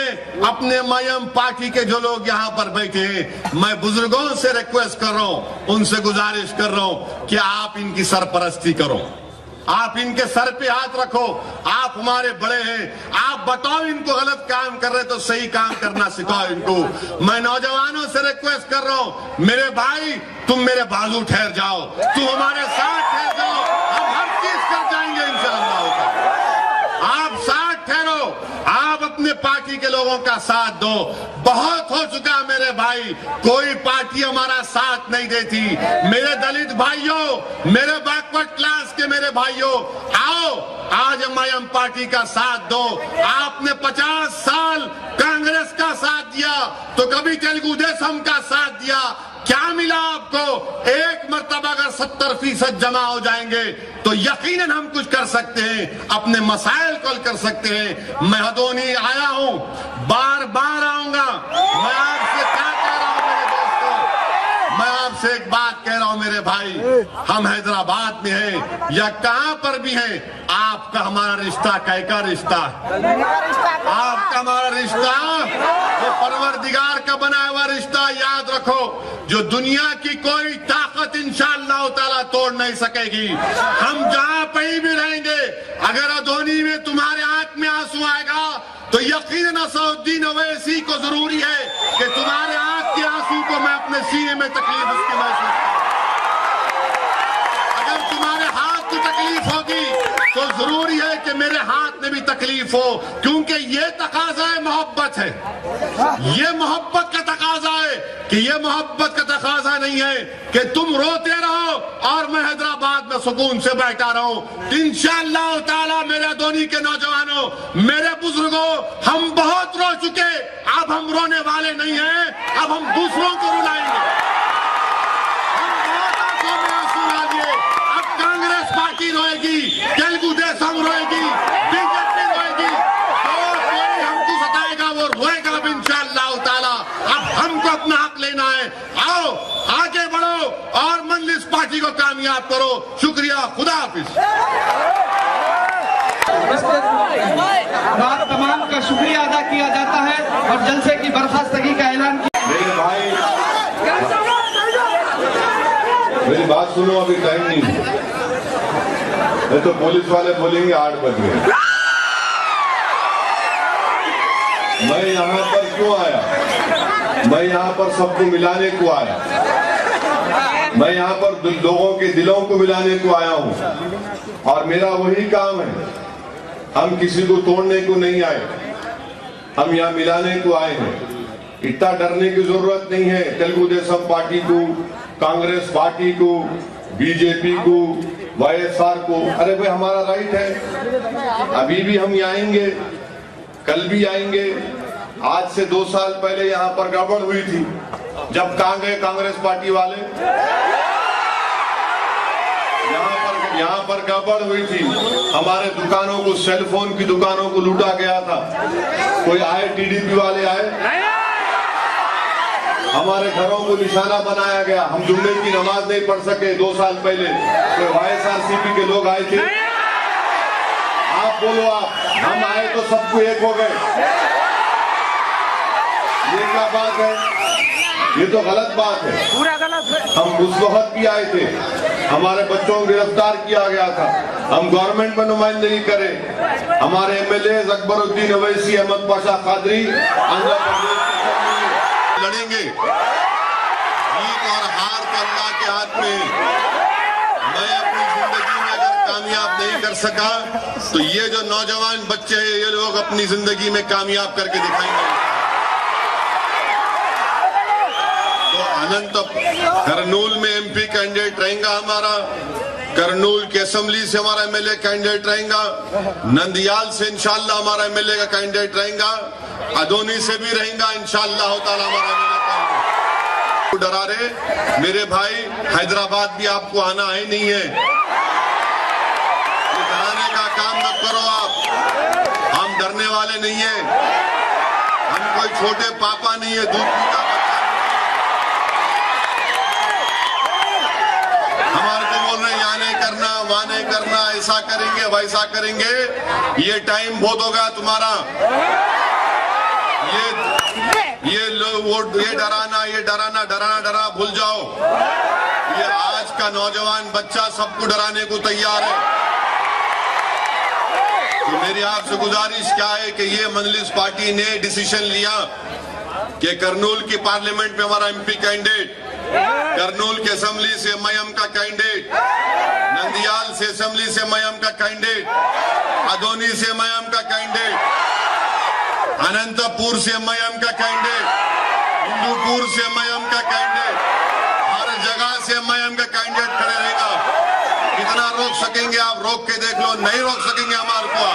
अपने एमआईएम पार्टी के जो लोग यहाँ पर बैठे हैं, मैं बुजुर्गों से रिक्वेस्ट कर रहा हूँ, उनसे गुजारिश कर रहा हूँ कि आप इनकी सरपरस्ती करो, आप इनके सर पे हाथ रखो, आप हमारे बड़े हैं, आप बताओ इनको गलत काम कर रहे तो सही काम करना सिखाओ इनको। मैं नौजवानों से रिक्वेस्ट कर रहा हूं, मेरे भाई तुम मेरे बाजू ठहर जाओ, तुम हमारे साथ ठहर जाओ, हम हर चीज कर जाएंगे इंशाअल्लाह। आप साथ ठहरो, आप अपने पार्टी के लोगों का साथ दो। बहुत हो चुका मेरे भाई, कोई पार्टी हमारा साथ नहीं देती। मेरे दलित भाइयों, मेरे बैकवर्ड क्लास के मेरे भाइयों, आओ आज एमआईएम पार्टी का साथ दो। आपने 50 साल कांग्रेस का साथ दिया तो कभी तेलुगु देशम का साथ दिया, क्या मिला आपको? एक मर्तबा अगर 70% जमा हो जाएंगे तो यकीनन हम कुछ कर सकते हैं, अपने मसाइल को हल कर सकते हैं। मैं हदोनी आया हूं, बार बार आऊंगा। मैं आपसे क्या कह रहा हूं मेरे दोस्तों, मैं आपसे एक बात कह रहा हूं मेरे भाई, हम हैदराबाद में हैं या कहां पर भी हैं, आपका हमारा रिश्ता कैसा रिश्ता है? आपका हमारा रिश्ता वो परवरदिगार का बनाया हुआ रिश्ता याद रखो, जो दुनिया की कोई ताकत इंशाअल्लाह ताला तोड़ नहीं सकेगी। हम जहां कहीं भी रहेंगे, अगर अधोनी में तुम्हारे आंख में आंसू आएगा तो यकीनन असदुद्दीन ओवैसी को जरूरी है कि तुम्हारे आंख के आंसू को मैं अपने सीने में तकलीफ उसकी महसूस करूं। अगर तुम्हारे हाथ की तकलीफ होगी तो जरूरी है कि मेरे हाथ में भी तकलीफ हो, क्योंकि ये तकाजा है, मोहब्बत है। ये मोहब्बत का तकाजा है कि ये मोहब्बत का तकाजा नहीं है कि तुम रोते रहो और मैं हैदराबाद में सुकून से बैठा रहूं। इंशाअल्लाह ताला मेरे अदोनी के नौजवानों, मेरे बुजुर्गों, हम बहुत रो चुके, अब हम रोने वाले नहीं हैं, अब हम दूसरों को रुलाएंगे। हम बहुत आंखों में आंसू डालिए। अब कांग्रेस पार्टी रोएगी, तेलुगु देशम रोएगी, बीजेपी रोएगी, तो कोई हमको सताएगा वो रोएगा अब इंशाअल्लाह ताला। अब हमको अपना हक लेना है। आओ आगे बढ़ो और मजलिस पार्टी को कामयाब करो। शुक्रिया, खुदा हाफिज। बात तमाम का शुक्रिया अदा किया जाता है और जलसे की बर्खास्तगी का ऐलान किया। मेरे भाई, मेरी बात सुनो, अभी टाइम नहीं है तो पुलिस वाले बोलेंगे 8 बज गए। मैं यहाँ पर क्यों आया? मैं यहाँ पर सबको मिलाने को आया। मैं यहाँ पर लोगों के दिलों को मिलाने को आया हूँ और मेरा वही काम है। हम किसी को तोड़ने को नहीं आए, हम यहाँ मिलाने को आए हैं। इतना डरने की जरूरत नहीं है तेलुगु देशम पार्टी को, कांग्रेस पार्टी को, बीजेपी को, वाईएसआर को। अरे भाई, हमारा राइट है। अभी भी हम यहाँ आएंगे, कल भी आएंगे। आज से 2 साल पहले यहाँ पर गड़बड़ हुई थी, जब कहाँ गए कांग्रेस पार्टी वाले? यहाँ पर गड़बड़ हुई थी, हमारे दुकानों को, सेल फोन की दुकानों को लूटा गया था। कोई आए? टीडीपी वाले आए? हमारे घरों को निशाना बनाया गया, हम जुम्मे की नमाज नहीं पढ़ सके 2 साल पहले। कोई वाईएसआरसीपी के लोग आए थे? आप बोलो, आप हम आए तो सबको एक हो गए। ये क्या बात है? ये तो गलत बात है, पूरा गलत है। हम उस वक्त भी आए थे, हमारे बच्चों को गिरफ्तार किया गया था। हम गवर्नमेंट में नुमाइंदगी करें। हमारे एमएलए अकबरुद्दीन ओवैसी, अहमद पाशा कादरी आंध्र प्रदेश लड़ेंगे। जीत और हार तो अल्लाह के हाथ में है। मैं अपनी जिंदगी में अगर कामयाब नहीं कर सका तो ये जो नौजवान बच्चे हैं, ये लोग अपनी जिंदगी में कामयाब करके दिखाएंगे। अनंत करनूल में एमपी कैंडिडेट रहेगा हमारा, करनूल की असेंबली से हमारा एमएलए कैंडिडेट रहेगा, नंदियाल से इंशाअल्लाह हमारा एमएलए का कैंडिडेट रहेगा, अदोनी से भी रहेगा इंशाअल्लाह ताला हमारा एमएलए कैंडिडेट। डरा रहे मेरे भाई, हैदराबाद भी आपको आना है नहीं है, ये डराने का काम मत करो आप। हम डरने वाले नहीं है, हम कोई छोटे पापा नहीं है, दूध पीता वहां नहीं करना, ऐसा करेंगे वैसा करेंगे। ये टाइम बहुत होगा तुम्हारा। ये डराना भूल जाओ। ये आज का नौजवान बच्चा सबको डराने को तैयार है। तो मेरी आपसे गुजारिश क्या है कि ये मजलिस पार्टी ने डिसीजन लिया कि करनूल की पार्लियामेंट में हमारा एमपी कैंडिडेट, करनूल की असेंबली से एमआईएम का कैंडिडेट, नंदियाल से असेंबली से एमआईएम का कैंडिडेट, अदोनी से एमआईएम का कैंडिडेट, अनंतपुर से एमआईएम का कैंडिडेट, हिंदूपुर से एमआईएम का कैंडिडेट, हर जगह से एमआईएम का कैंडिडेट खड़े रहेगा। कितना रोक सकेंगे आप? रोक के देख लो, नहीं रोक सकेंगे हमारे को।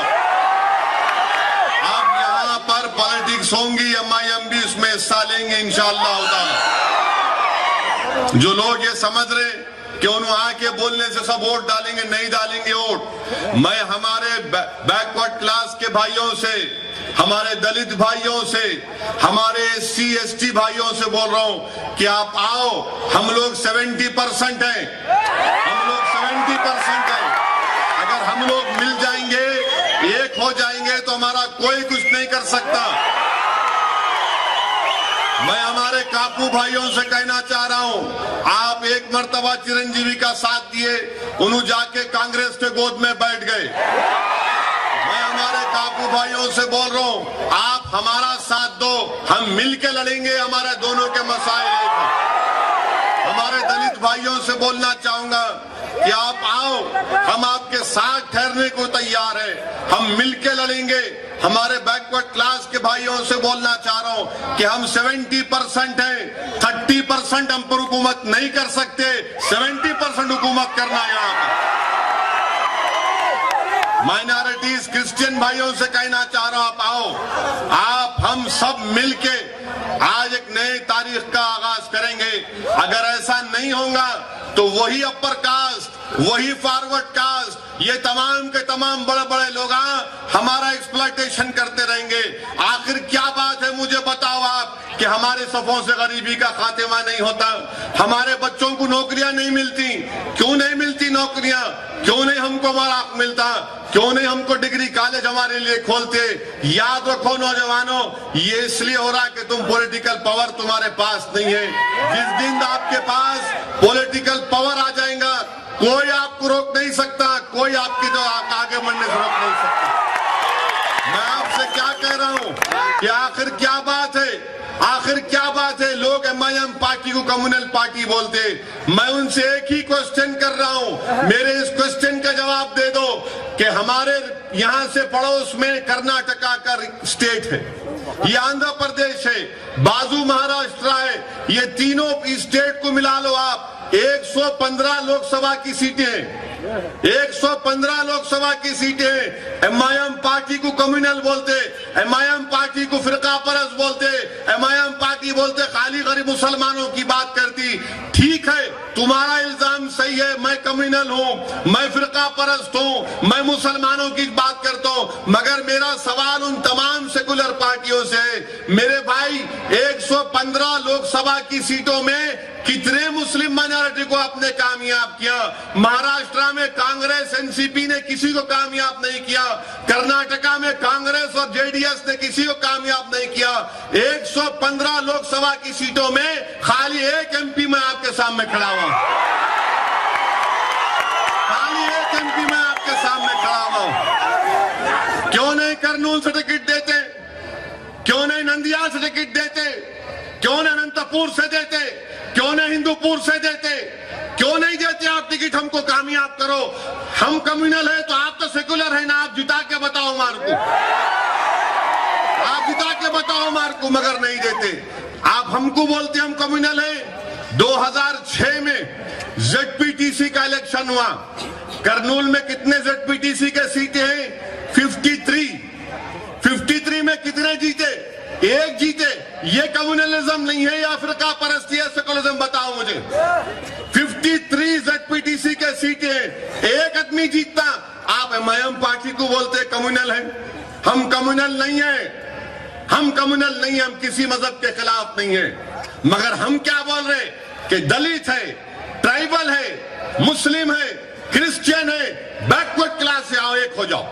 आप यहाँ पर पॉलिटिक्स होंगी, एमआईएम भी उसमें हिस्सा लेंगे इंशाअल्लाह। जो लोग ये समझ रहे कि उन्होंने आके बोलने से सब वोट डालेंगे, नहीं डालेंगे वोट। मैं हमारे बैकवर्ड क्लास के भाइयों से, हमारे दलित भाइयों से, हमारे SC ST भाइयों से बोल रहा हूं कि आप आओ। हम लोग 70% हैं, हम लोग 70% हैं। अगर हम लोग मिल जाएंगे, एक हो जाएंगे तो हमारा कोई कुछ नहीं कर सकता। मैं हमारे काकू भाइयों से कहना चाह रहा हूं, आप एक मर्तबा चिरंजीवी का साथ दिए, उन्होंने जाके कांग्रेस के गोद में बैठ गए। मैं हमारे काकू भाइयों से बोल रहा हूं, आप हमारा साथ दो, हम मिलके लड़ेंगे हमारे दोनों के मसाइल लेकर। हमारे दलित भाइयों से बोलना चाहूंगा कि आप आओ, हम आपके साथ ठहरने को तैयार है, हम मिलके लड़ेंगे। हमारे बैकवर्ड क्लास के भाइयों से बोलना चाह रहा हूं कि हम 70% हैं, 30% हम पर हुकूमत नहीं कर सकते, 70% हुकूमत करना यहाँ पर। माइनॉरिटीज क्रिश्चियन भाइयों से कहना चाह रहा हूं, आप आओ, आप हम सब मिलके आज एक नई तारीख का आगाज करेंगे। अगर ऐसा नहीं होगा तो वही अपर कास्ट, वही फॉरवर्ड कास्ट, ये तमाम के तमाम बड़े बड़े लोग हमारा एक्सप्लॉयटेशन करते रहेंगे। आखिर क्या बात है, मुझे बताओ आप, कि हमारे सफों से गरीबी का खात्मा नहीं होता, हमारे बच्चों को नौकरियां नहीं मिलती। क्यों नहीं मिलती नौकरियां? क्यों नहीं हमको मौका मिलता? क्यों नहीं हमको डिग्री कॉलेज हमारे लिए खोलते? याद रखो नौजवानों, ये इसलिए हो रहा कि तुम पॉलिटिकल पावर तुम्हारे पास नहीं है। जिस दिन आपके पास पॉलिटिकल पावर आ जाएगा, कोई आपको रोक नहीं सकता, कोई आपके जो आगे बढ़ने से रोक नहीं सकता। मैं आपसे क्या कह रहा हूं कि आखिर क्या बात है, आखिर क्या बात है? लोग एमआईएम पार्टी को कम्युनल पार्टी बोलते। मैं उनसे एक ही क्वेश्चन कर रहा हूं, मेरे इस क्वेश्चन का जवाब दे दो कि हमारे यहां से पड़ोस में कर्नाटका का स्टेट है, ये आंध्र प्रदेश है, बाजू महाराष्ट्र है, ये तीनों स्टेट को मिला लो आप, 115 लोकसभा की सीटें हैं, 115 लोकसभा की सीटें। एमआईएम पार्टी को कम्युनल बोलते, एमआईएम पार्टी को फिरका परस्त बोलते, एमआईएम पार्टी बोलते खाली गरीब मुसलमानों की बात करती। ठीक है, तुम्हारा इल्जाम सही है, मैं कम्युनल हूं, मैं फिरका परस्त हूं, मैं मुसलमानों की बात करता हूं, मगर मेरा सवाल उन तमाम सेकुलर पार्टियों से है, मेरे भाई 115 लोकसभा की सीटों में कितने मुस्लिम माइनॉरिटी को आपने कामयाब किया? महाराष्ट्र में कांग्रेस एनसीपी ने किसी को कामयाब नहीं किया, कर्नाटका में कांग्रेस और जेडीएस ने किसी को कामयाब नहीं किया। 115 लोकसभा की सीटों में खाली एक एमपी मैं आपके सामने खड़ा हुआ, खाली एक एमपी मैं आपके सामने खड़ा हुआ। क्यों नहीं कर्नूल से टिकट देते? क्यों नहीं नंदियाल से टिकट देते? क्यों नहीं अनंतपुर से देते? क्यों नहीं हिंदूपुर से देते? क्यों नहीं देते आप टिकट? हमको कामयाब करो। हम कम्युनल है तो आप तो सेकुलर है ना, आप जिता के बताओ मार्को, आप जिता के बताओ मार्को, मगर नहीं देते। आप हमको बोलते हम कम्युनल है। 2006 में जेडपीटीसी का इलेक्शन हुआ, कर्नूल में कितने जेडपीटीसी के सीटें हैं? 53 में कितने जीते? एक जीते। ये कम्युनलिज्म नहीं है या फिरका परस्ती है, सेकुलरिज्म बताओ मुझे। 53 जेडपीटीसी के सीटें, एक आदमी जीतता। आप एमआईएम पार्टी को बोलते कम्युनल है। हम कम्युनल नहीं है, हम कम्युनल नहीं है, हम किसी मजहब के खिलाफ नहीं है, मगर हम क्या बोल रहे कि दलित है, ट्राइबल है, मुस्लिम है, क्रिश्चियन है, बैकवर्ड क्लास से आओ, एक हो जाओ,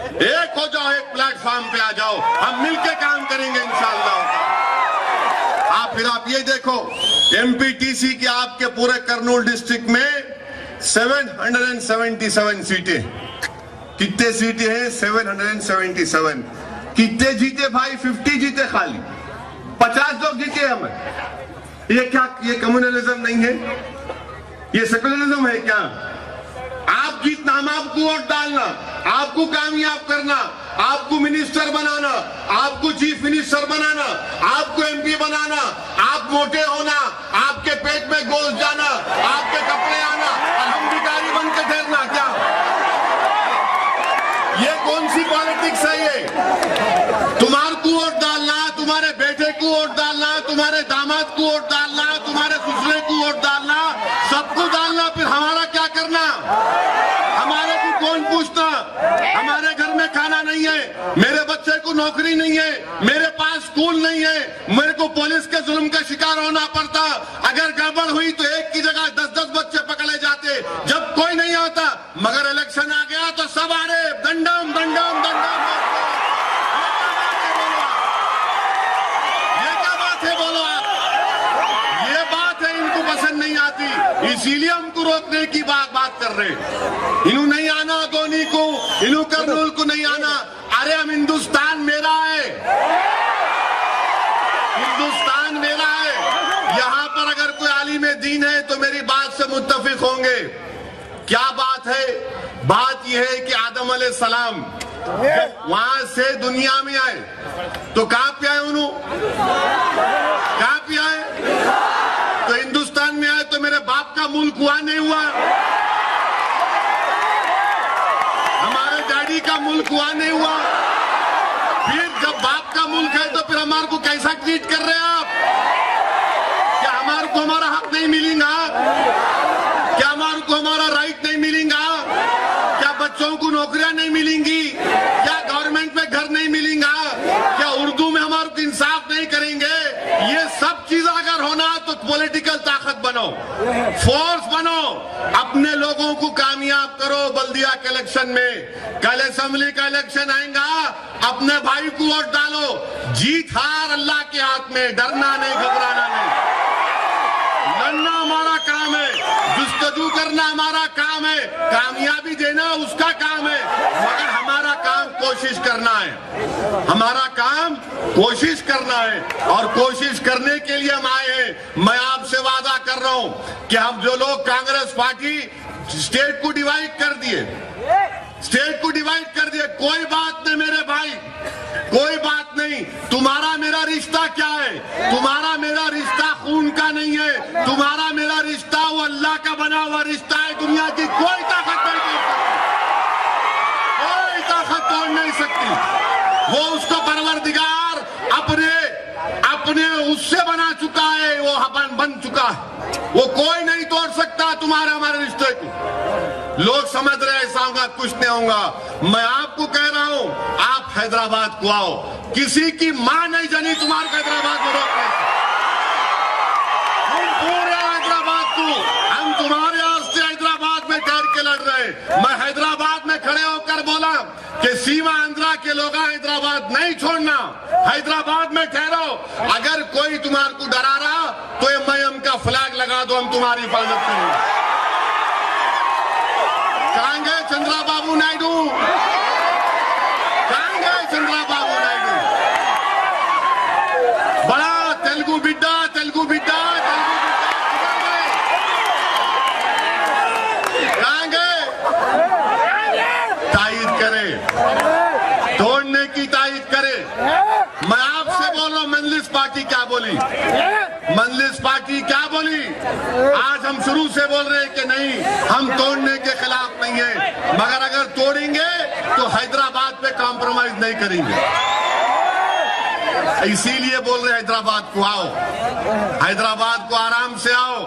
एक हो जाओ, एक प्लेटफॉर्म पे आ जाओ, हम मिलके काम करेंगे इंशाअल्लाह। आप ये देखो, एमपीटीसी के आपके पूरे कर्नूल डिस्ट्रिक्ट में 777 सीटें। कितने सीटें हैं? 777। कितने जीते भाई? 50 जीते, खाली 50 लोग जीते हमें। ये क्या, ये कम्युनलिज्म नहीं है, ये सेकुलरिज्म है क्या? आप जीतना, हम आपको वोट डालना, आपको कामयाब करना, आपको मिनिस्टर बनाना, आपको चीफ मिनिस्टर बनाना, आपको एमपी बनाना, आप मोटे होना, आपके पेट में गोश्त जाना, आपके कपड़े आना, और हम भिखारी बन के ठहरना। क्या ये कौन सी पॉलिटिक्स है? ये तुम्हारे को वोट डालना, तुम्हारे बेटे को वोट डालना, तुम्हारे दामाद को वोट डालना, तुम्हारे ससुरे को वोट डालना, सबको डालना, फिर हमारा क्या करना? हमारे को कौन पूछता? हमारे घर में खाना नहीं है, मेरे बच्चे को नौकरी नहीं है, मेरे पास स्कूल नहीं है, मेरे को पुलिस के जुल्म का शिकार होना पड़ता। अगर गड़बड़ हुई तो एक की जगह 10-10 बच्चे पकड़े जाते, जब कोई नहीं आता। मगर इलेक्शन आ गया तो सब आ रहे, दंडम दंडम दंडम। ये क्या बात है बोलो आप? इसीलिए हमको रोकने की बात कर रहे। इन्हों नहीं आना, धोनी को, इन्हों कर्नूल को नहीं आना। अरे हम हिंदुस्तान मेरा है, हिंदुस्तान मेरा है। यहाँ पर अगर कोई आलिम दीन है तो मेरी बात से मुत्तफिक होंगे। क्या बात है? बात यह है कि आदम अलैहिस्सलाम वहां से दुनिया में आए तो कहां पे आए? उन्होंने कहां पे आए? तो हिंदुस्तान में आए तो मेरे बाप का मुल्क हुआ नहीं हुआ? हमारे डैडी का मुल्क हुआ नहीं हुआ? फिर जब बाप का मुल्क है तो फिर हमारे को कैसा ट्रीट कर रहे हैं आप? क्या हमारे को हमारा हक नहीं मिलेगा? क्या हमारे को हमारा राइट नहीं मिलेगा? क्या बच्चों को नौकरियां नहीं मिलेंगी? क्या गवर्नमेंट में घर नहीं मिलेगा? क्या उर्दू में हमारे को इंसाफ नहीं करेंगे? ये सब चीज अगर होना तो पॉलिटिकल ताकत बनो, फोर्स बनो, अपने लोगों को कामयाब करो। बल्दिया के इलेक्शन में, कल असेंबली का इलेक्शन आएगा, अपने भाई को वोट डालो। जीत हार अल्लाह के हाथ में, डरना नहीं, घबराना नहीं। लड़ना हमारा काम है, जुस्तजू करना हमारा काम है, कामयाबी देना उसका काम है, मगर हमारा काम कोशिश करना है। हमारा काम कोशिश करना है और कोशिश करने के लिए हम आए हैं। मैं आपसे वादा कर रहा हूं कि हम जो लोग कांग्रेस पार्टी स्टेट को डिवाइड कर दिए, स्टेट को डिवाइड कर दिए, कोई बात नहीं मेरे भाई, कोई बात नहीं। तुम्हारा मेरा रिश्ता क्या है? तुम्हारा मेरा रिश्ता खून का नहीं है, तुम्हारा मेरा रिश्ता वो अल्लाह का बना हुआ रिश्ता है। दुनिया की कोई ताकत नहीं तोड़ सकती, कोई ताकत तोड़ नहीं सकती। वो उसको परवरदिगार अपने उससे बना चुका है, वो बन चुका है, वो कोई नहीं तोड़ सकता तुम्हारे हमारे रिश्ते को। लोग समझ रहे ऐसा होगा, कुछ नहीं होगा। मैं आपको कह रहा हूं, आप हैदराबाद को आओ, किसी की मां नहीं जानी तुम्हारे हैदराबाद में रोकने से। तुम पूरे हैदराबाद को, हम तुम्हारे वास्ते हैदराबाद में ठहर के लड़ रहे। मैं हैदराबाद में खड़े होकर बोला कि सीमा आंध्रा के लोग हैदराबाद नहीं छोड़ना, हैदराबाद में ठहरो। अगर कोई तुम्हारे को डरा रहा तो ये मयम का फ्लैग लगा दो, हम तुम्हारी हिफाजत करेंगे। कहां गए चंद्रबाबू नायडू? कहां गए चंद्रबाबू नायडू? बड़ा तेलुगु बिड्डा, तेलुगु बिड्डा, तेलुगु बिड्डा कहां गए? तायद करे, तोड़ने की तायद करे। मैं आपसे बोल रहा हूं, मंजलिस पार्टी क्या बोली? मंजलिस पार्टी क्या बोली? आज हम शुरू से बोल रहे हैं कि नहीं, हम तोड़ने के खिलाफ नहीं है, मगर अगर तोड़ेंगे तो हैदराबाद पे कॉम्प्रोमाइज नहीं करेंगे। इसीलिए बोल रहे हैदराबाद को आओ, हैदराबाद को आराम से आओ।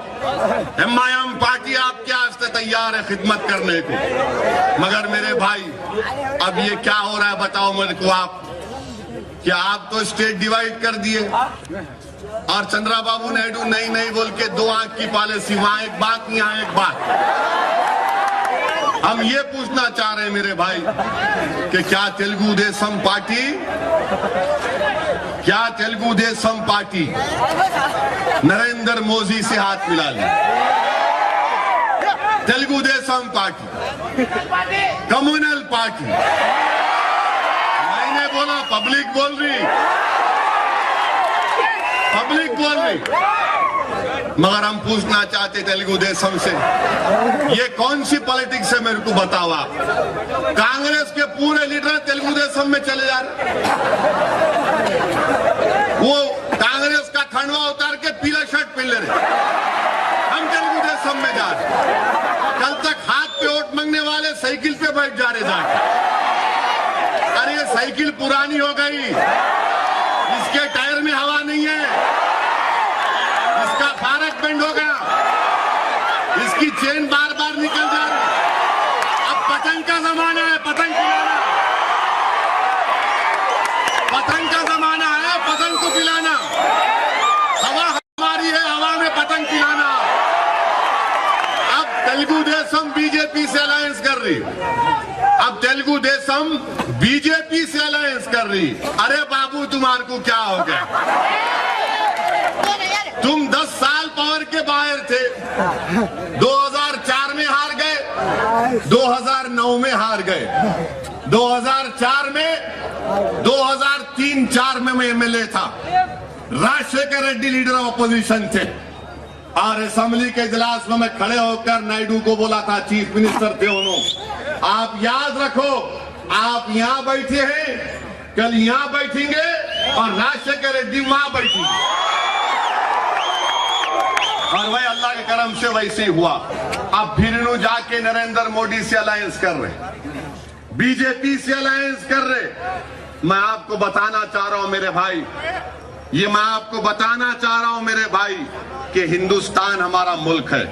एमआईएम पार्टी आपके वास्ते तैयार है खिदमत करने को। मगर मेरे भाई, अब ये क्या हो रहा है बताओ मेरे को आप? क्या आप तो स्टेट डिवाइड कर दिए और चंद्रबाबू नायडू नहीं बोल के दो आंख की पॉलिसी, वहां एक बात यहाँ एक बात। हम ये पूछना चाह रहे हैं मेरे भाई कि क्या तेलुगु देशम पार्टी नरेंद्र मोदी से हाथ मिला ली? तेलुगु देशम पार्टी, कम्युनल पार्टी, मैंने बोला, पब्लिक बोल रही, पब्लिक बोल रही। मगर हम पूछना चाहते तेलुगु देशम से, ये कौन सी पॉलिटिक्स है मेरे को बताओ आप? कांग्रेस के पूरे लीडर तेलुगु देशम में चले जा रहे, वो कांग्रेस का खंडवा उतार के पीला शर्ट पहन ले रहे, हम तेलुगु देशम में जा रहे। कल तक हाथ पे वोट मांगने वाले साइकिल पे बैठ जा रहे जाके। अरे ये साइकिल पुरानी हो गई, इसके टायर में हवा नहीं है, इसका फारक बेंड हो गया, इसकी चेन बार बार निकल जा रही। अब पतंग का जमाना है, पतंग पिलाना, पतंग का जमाना है, पतंग को पिलाना। हवा हमारी है, हवा में पतंग पिलाना। अब तेलुगु देशम बीजेपी से अलायंस कर रही, अब तेलुगु देशम बीजेपी से अलायंस कर रही। अरे बाबू, तुम्हारे को क्या हो गया? तुम 10 साल पावर के से बाहर थे। 2004 में हार गए, 2009 में हार गए, 2004 में 2003-4 में मैं एमएलए था। Rajasekhar Reddy leader of opposition थे और असेंबली के इजलास में मैं खड़े होकर नायडू को बोला था, चीफ मिनिस्टर थे उन्होंने, आप याद रखो आप यहां बैठे हैं, कल यहां बैठेंगे और राजशेखर रेड्डी वहां बैठेंगे। और वही अल्लाह के करम से वैसे ही हुआ। अब फिर जाके नरेंद्र मोदी से अलायंस कर रहे, बीजेपी से अलायंस कर रहे। मैं आपको बताना चाह रहा हूं मेरे भाई, ये मैं आपको बताना चाह रहा हूं मेरे भाई कि हिंदुस्तान हमारा मुल्क है,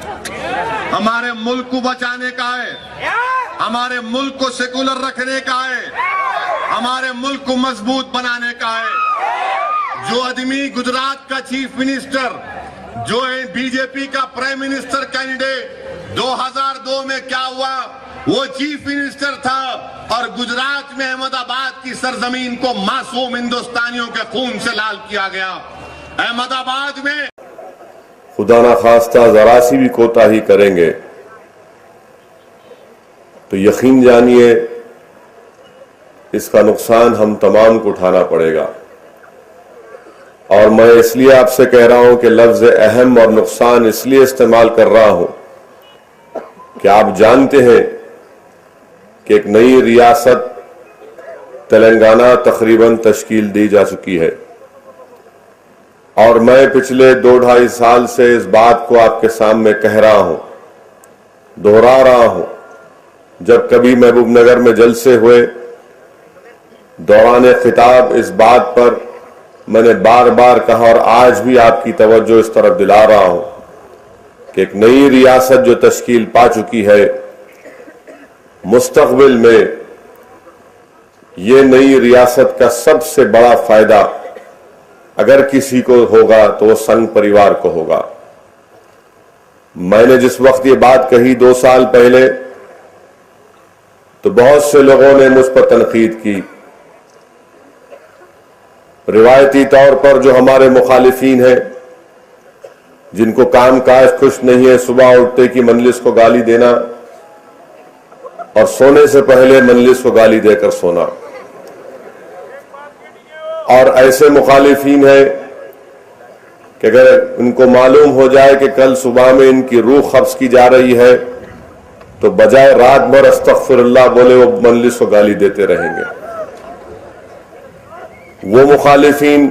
हमारे मुल्क को बचाने का है, हमारे मुल्क को सेकुलर रखने का है, हमारे मुल्क को मजबूत बनाने का है। जो आदमी गुजरात का चीफ मिनिस्टर, जो है बीजेपी का प्राइम मिनिस्टर कैंडिडेट, 2002 में क्या हुआ, वो चीफ मिनिस्टर था और गुजरात में अहमदाबाद की सरजमीन को मासूम हिंदुस्तानियों के खून से लाल किया गया। अहमदाबाद में खुदा ना खास्ता जरा सी भी कोताही करेंगे तो यकीन जानिए इसका नुकसान हम तमाम को उठाना पड़ेगा। और मैं इसलिए आपसे कह रहा हूं कि लफ्ज अहम और नुकसान इसलिए इस्तेमाल कर रहा हूं कि आप जानते हैं कि एक नई रियासत तेलंगाना तकरीबन तश्कील दी जा चुकी है और मैं पिछले 2-2.5 साल से इस बात को आपके सामने कह रहा हूं, दोहरा रहा हूं। जब कभी महबूबनगर में जलसे हुए दौरान खिताब इस बात पर मैंने बार बार कहा और आज भी आपकी तवज्जो इस तरफ दिला रहा हूं कि एक नई रियासत जो तश्कील पा चुकी है, मुस्तकबिल में ये नई रियासत का सबसे बड़ा फायदा अगर किसी को होगा तो वो संघ परिवार को होगा। मैंने जिस वक्त ये बात कही 2 साल पहले तो बहुत से लोगों ने मुझ पर तनकीद की। रिवायती तौर पर जो हमारे मुखालिफिन हैं, जिनको काम काज खुश नहीं है, सुबह उठते की मजलिस को गाली देना और सोने से पहले मजलिस को गाली देकर सोना, और ऐसे मुखालिफिन हैं कि अगर उनको मालूम हो जाए कि कल सुबह में इनकी रूह कब्ज की जा रही है तो बजाय रात भर अस्तगफिरुल्लाह बोले वो मजलिस को गाली देते रहेंगे। वो मुखालिफिन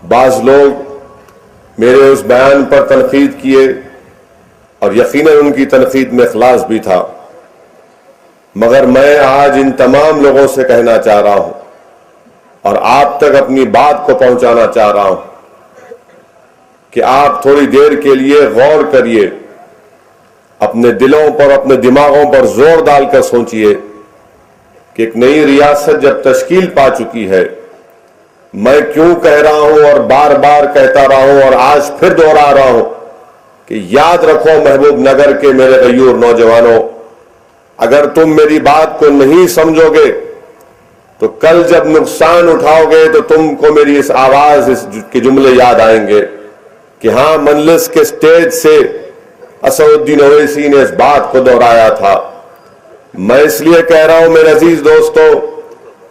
बाज लोग मेरे उस बयान पर तनकीद किए और यकीनन उनकी तनकीद में इखलास भी था, मगर मैं आज इन तमाम लोगों से कहना चाह रहा हूं और आप तक अपनी बात को पहुंचाना चाह रहा हूं कि आप थोड़ी देर के लिए गौर करिए, अपने दिलों पर, अपने दिमागों पर जोर डालकर सोचिए कि एक नई रियासत जब तश्कील पा चुकी है, मैं क्यों कह रहा हूं और बार बार कहता रहा हूं और आज फिर दोहरा रहा हूं कि याद रखो महबूब नगर के मेरे गयूर नौजवानों, अगर तुम मेरी बात को नहीं समझोगे तो कल जब नुकसान उठाओगे तो तुमको मेरी इस आवाज के जुमले याद आएंगे कि हां, मजलिस के स्टेज से असदुद्दीन ओवैसी ने इस बात को दोहराया था। मैं इसलिए कह रहा हूं मेरे अजीज दोस्तों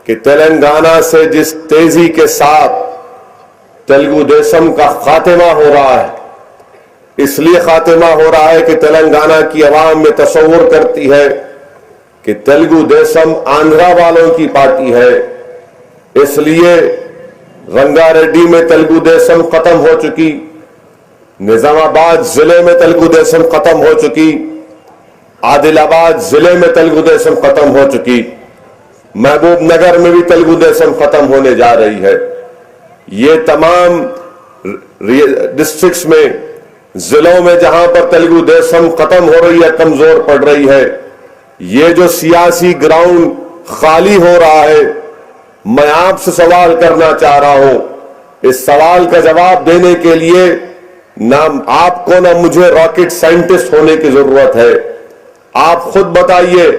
कि तेलंगाना से जिस तेजी के साथ तेलुगु देशम का खात्मा हो रहा है, इसलिए खात्मा हो रहा है कि तेलंगाना की आवाम में तसव्वुर करती है कि तेलुगु देशम आंध्रा वालों की पार्टी है, इसलिए रंगारेड्डी में तेलुगु देशम खत्म हो चुकी, निजामाबाद जिले में तेलुगु देशम खत्म हो चुकी, आदिलाबाद जिले में तेलुगु देशम खत्म हो चुकी, महबूब नगर में भी तेलुगु देशम खत्म होने जा रही है। ये तमाम डिस्ट्रिक्ट्स में, जिलों में जहां पर तेलुगु देशम खत्म हो रही है, कमजोर पड़ रही है, ये जो सियासी ग्राउंड खाली हो रहा है, मैं आपसे सवाल करना चाह रहा हूं। इस सवाल का जवाब देने के लिए ना आपको ना मुझे रॉकेट साइंटिस्ट होने की जरूरत है। आप खुद बताइए